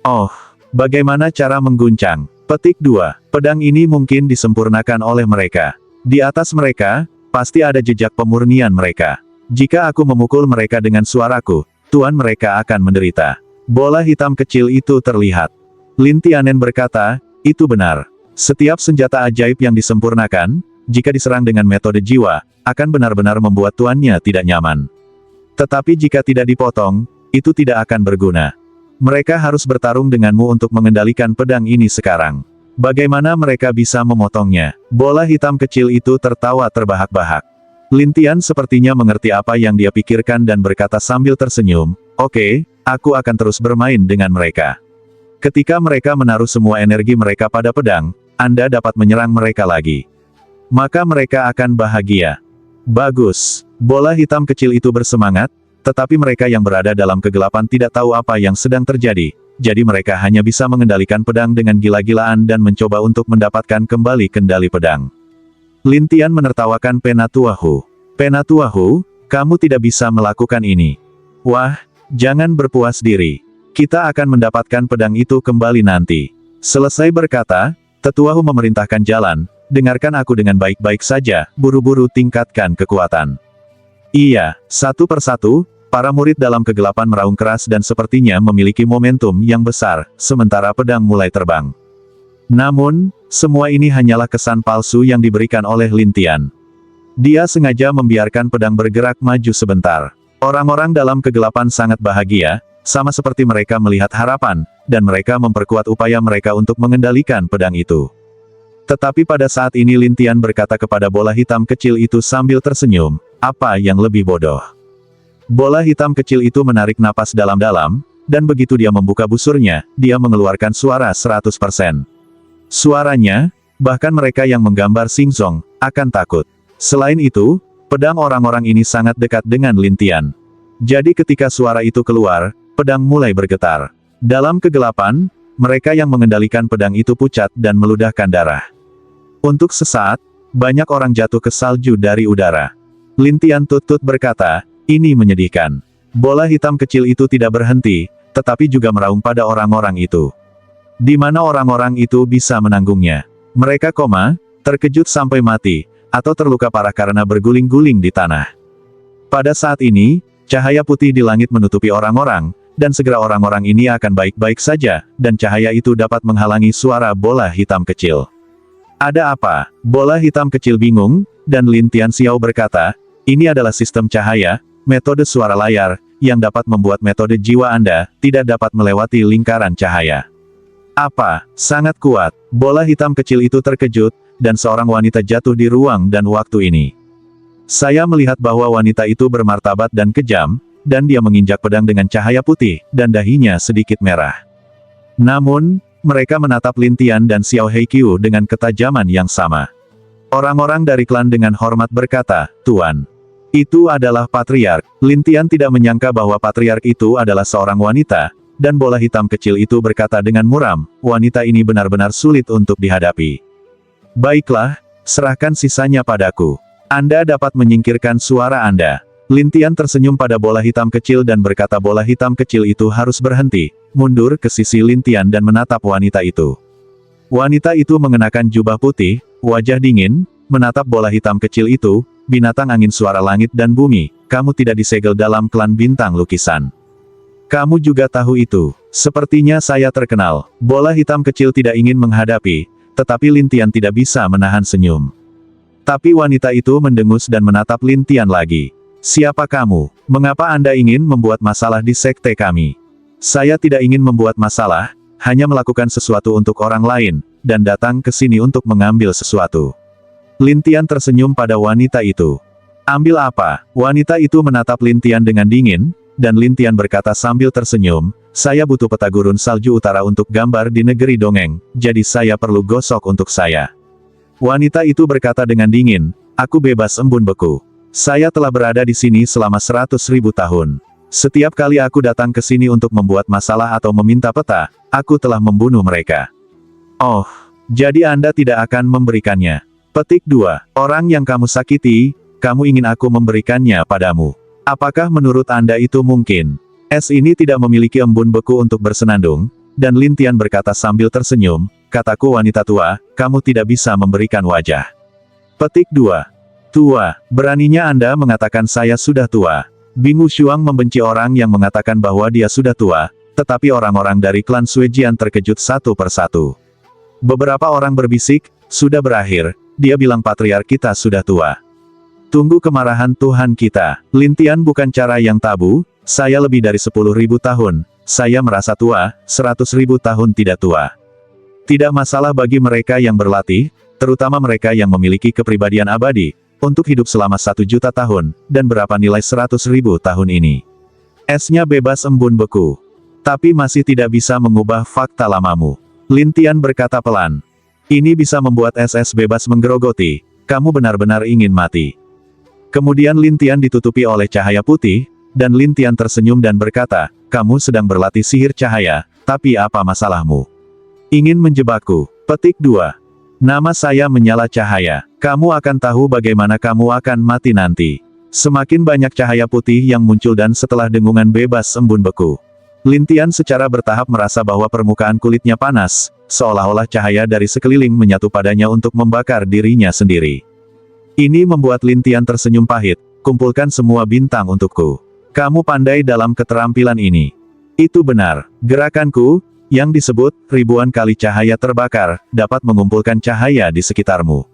Oh, bagaimana cara mengguncang? Petik 2. Pedang ini mungkin disempurnakan oleh mereka. Di atas mereka, pasti ada jejak pemurnian mereka. Jika aku memukul mereka dengan suaraku, tuan mereka akan menderita. Bola hitam kecil itu terlihat. Lin Tianen berkata, itu benar. Setiap senjata ajaib yang disempurnakan, jika diserang dengan metode jiwa, akan benar-benar membuat tuannya tidak nyaman. Tetapi jika tidak dipotong, itu tidak akan berguna. Mereka harus bertarung denganmu untuk mengendalikan pedang ini sekarang. Bagaimana mereka bisa memotongnya? Bola hitam kecil itu tertawa terbahak-bahak. Lin Tian sepertinya mengerti apa yang dia pikirkan dan berkata sambil tersenyum, "Oke, aku akan terus bermain dengan mereka. Ketika mereka menaruh semua energi mereka pada pedang, Anda dapat menyerang mereka lagi. Maka mereka akan bahagia." Bagus. Bola hitam kecil itu bersemangat, tetapi mereka yang berada dalam kegelapan tidak tahu apa yang sedang terjadi, jadi mereka hanya bisa mengendalikan pedang dengan gila-gilaan dan mencoba untuk mendapatkan kembali kendali pedang. Lin Tian menertawakan Penatuahu. "Penatuahu, kamu tidak bisa melakukan ini. Wah, jangan berpuas diri. Kita akan mendapatkan pedang itu kembali nanti." Selesai berkata, Tetuahu memerintahkan jalan, "Dengarkan aku dengan baik-baik saja, buru-buru tingkatkan kekuatan." Iya, satu persatu, para murid dalam kegelapan meraung keras dan sepertinya memiliki momentum yang besar, sementara pedang mulai terbang. Namun, semua ini hanyalah kesan palsu yang diberikan oleh Lin Tian. Dia sengaja membiarkan pedang bergerak maju sebentar. Orang-orang dalam kegelapan sangat bahagia, sama seperti mereka melihat harapan, dan mereka memperkuat upaya mereka untuk mengendalikan pedang itu. Tetapi pada saat ini Lin Tian berkata kepada bola hitam kecil itu sambil tersenyum, "Apa yang lebih bodoh?" Bola hitam kecil itu menarik napas dalam-dalam, dan begitu dia membuka busurnya, dia mengeluarkan suara 100%. Suaranya, bahkan mereka yang menggambar Xingzong, akan takut. Selain itu, pedang orang-orang ini sangat dekat dengan Lin Tian. Jadi ketika suara itu keluar, pedang mulai bergetar. Dalam kegelapan, mereka yang mengendalikan pedang itu pucat dan meludahkan darah. Untuk sesaat, banyak orang jatuh ke salju dari udara. Lin Tian tut-tut berkata, "Ini menyedihkan." Bola hitam kecil itu tidak berhenti, tetapi juga meraung pada orang-orang itu. Di mana orang-orang itu bisa menanggungnya? Mereka terkejut sampai mati, atau terluka parah karena berguling-guling di tanah. Pada saat ini, cahaya putih di langit menutupi orang-orang, dan segera orang-orang ini akan baik-baik saja, dan cahaya itu dapat menghalangi suara bola hitam kecil. "Ada apa?" Bola hitam kecil bingung, dan Lin Tian Xiao berkata, "Ini adalah sistem cahaya, metode suara layar, yang dapat membuat metode jiwa Anda tidak dapat melewati lingkaran cahaya." "Apa? Sangat kuat." Bola hitam kecil itu terkejut, dan seorang wanita jatuh di ruang dan waktu ini. Saya melihat bahwa wanita itu bermartabat dan kejam, dan dia menginjak pedang dengan cahaya putih, dan dahinya sedikit merah. Namun, mereka menatap Lin Tian dan Xiao Heiqiu dengan ketajaman yang sama. Orang-orang dari klan dengan hormat berkata, "Tuan, itu adalah patriark." Lin Tian tidak menyangka bahwa patriark itu adalah seorang wanita, dan bola hitam kecil itu berkata dengan muram, "Wanita ini benar-benar sulit untuk dihadapi. Baiklah, serahkan sisanya padaku. Anda dapat menyingkirkan suara Anda." Lin Tian tersenyum pada bola hitam kecil dan berkata bola hitam kecil itu harus berhenti, mundur ke sisi Lin Tian dan menatap wanita itu. Wanita itu mengenakan jubah putih, wajah dingin, menatap bola hitam kecil itu, "Binatang angin suara langit dan bumi, kamu tidak disegel dalam klan bintang lukisan. Kamu juga tahu itu." "Sepertinya saya terkenal." Bola hitam kecil tidak ingin menghadapi, tetapi Lin Tian tidak bisa menahan senyum. Tapi wanita itu mendengus dan menatap Lin Tian lagi. "Siapa kamu? Mengapa Anda ingin membuat masalah di sekte kami?" "Saya tidak ingin membuat masalah, hanya melakukan sesuatu untuk orang lain, dan datang ke sini untuk mengambil sesuatu." Lin Tian tersenyum pada wanita itu. "Ambil apa?" Wanita itu menatap Lin Tian dengan dingin, dan Lin Tian berkata sambil tersenyum, "Saya butuh peta gurun salju utara untuk gambar di negeri dongeng, jadi saya perlu gosok untuk saya." Wanita itu berkata dengan dingin, "Aku bebas embun beku. Saya telah berada di sini selama 100.000 tahun. Setiap kali aku datang ke sini untuk membuat masalah atau meminta peta, aku telah membunuh mereka." "Oh, jadi Anda tidak akan memberikannya." Petik 2. Orang yang kamu sakiti, kamu ingin aku memberikannya padamu. Apakah menurut Anda itu mungkin? Es ini tidak memiliki embun beku untuk bersenandung, dan Lin Tian berkata sambil tersenyum, "Kataku wanita tua, kamu tidak bisa memberikan wajah." Petik 2. Tua, beraninya Anda mengatakan saya sudah tua. Bingu Shuang membenci orang yang mengatakan bahwa dia sudah tua, tetapi orang-orang dari klan Suejian terkejut satu persatu. Beberapa orang berbisik, "Sudah berakhir, dia bilang patriark kita sudah tua. Tunggu kemarahan Tuhan kita. Lintian bukan cara yang tabu, saya lebih dari 10.000 tahun, saya merasa tua, 100.000 tahun tidak tua. Tidak masalah bagi mereka yang berlatih, terutama mereka yang memiliki kepribadian abadi, untuk hidup selama 1 juta tahun, dan berapa nilai 100.000 tahun ini. Esnya bebas embun beku. Tapi masih tidak bisa mengubah fakta lamamu. Lintian berkata pelan. Ini bisa membuat es bebas menggerogoti, kamu benar-benar ingin mati. Kemudian Lintian ditutupi oleh cahaya putih, dan Lintian tersenyum dan berkata, kamu sedang berlatih sihir cahaya, tapi apa masalahmu? Ingin menjebakku. Petik 2. Nama saya menyala cahaya. Kamu akan tahu bagaimana kamu akan mati nanti. Semakin banyak cahaya putih yang muncul dan setelah dengungan bebas embun beku. Lintian secara bertahap merasa bahwa permukaan kulitnya panas, seolah-olah cahaya dari sekeliling menyatu padanya untuk membakar dirinya sendiri. Ini membuat Lintian tersenyum pahit, kumpulkan semua bintang untukku. Kamu pandai dalam keterampilan ini. Itu benar, gerakanku, yang disebut ribuan kali cahaya terbakar, dapat mengumpulkan cahaya di sekitarmu.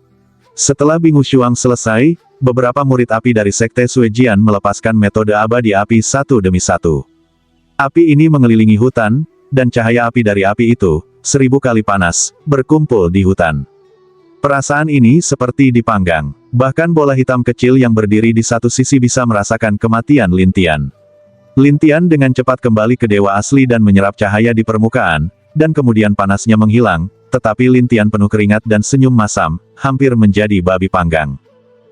Setelah Bingu Shuang selesai, beberapa murid api dari Sekte Suejian melepaskan metode abadi api satu demi satu. Api ini mengelilingi hutan, dan cahaya api dari api itu, 1000 kali panas, berkumpul di hutan. Perasaan ini seperti dipanggang. Bahkan bola hitam kecil yang berdiri di satu sisi bisa merasakan kematian Lintian. Lintian dengan cepat kembali ke dewa asli dan menyerap cahaya di permukaan, dan kemudian panasnya menghilang, tetapi Lintian penuh keringat dan senyum masam, hampir menjadi babi panggang.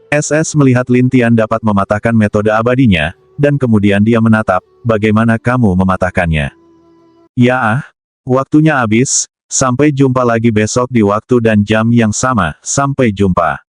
SS melihat Lintian dapat mematahkan metode abadinya, dan kemudian dia menatap, bagaimana kamu mematahkannya? Ya waktunya habis, sampai jumpa lagi besok di waktu dan jam yang sama, sampai jumpa.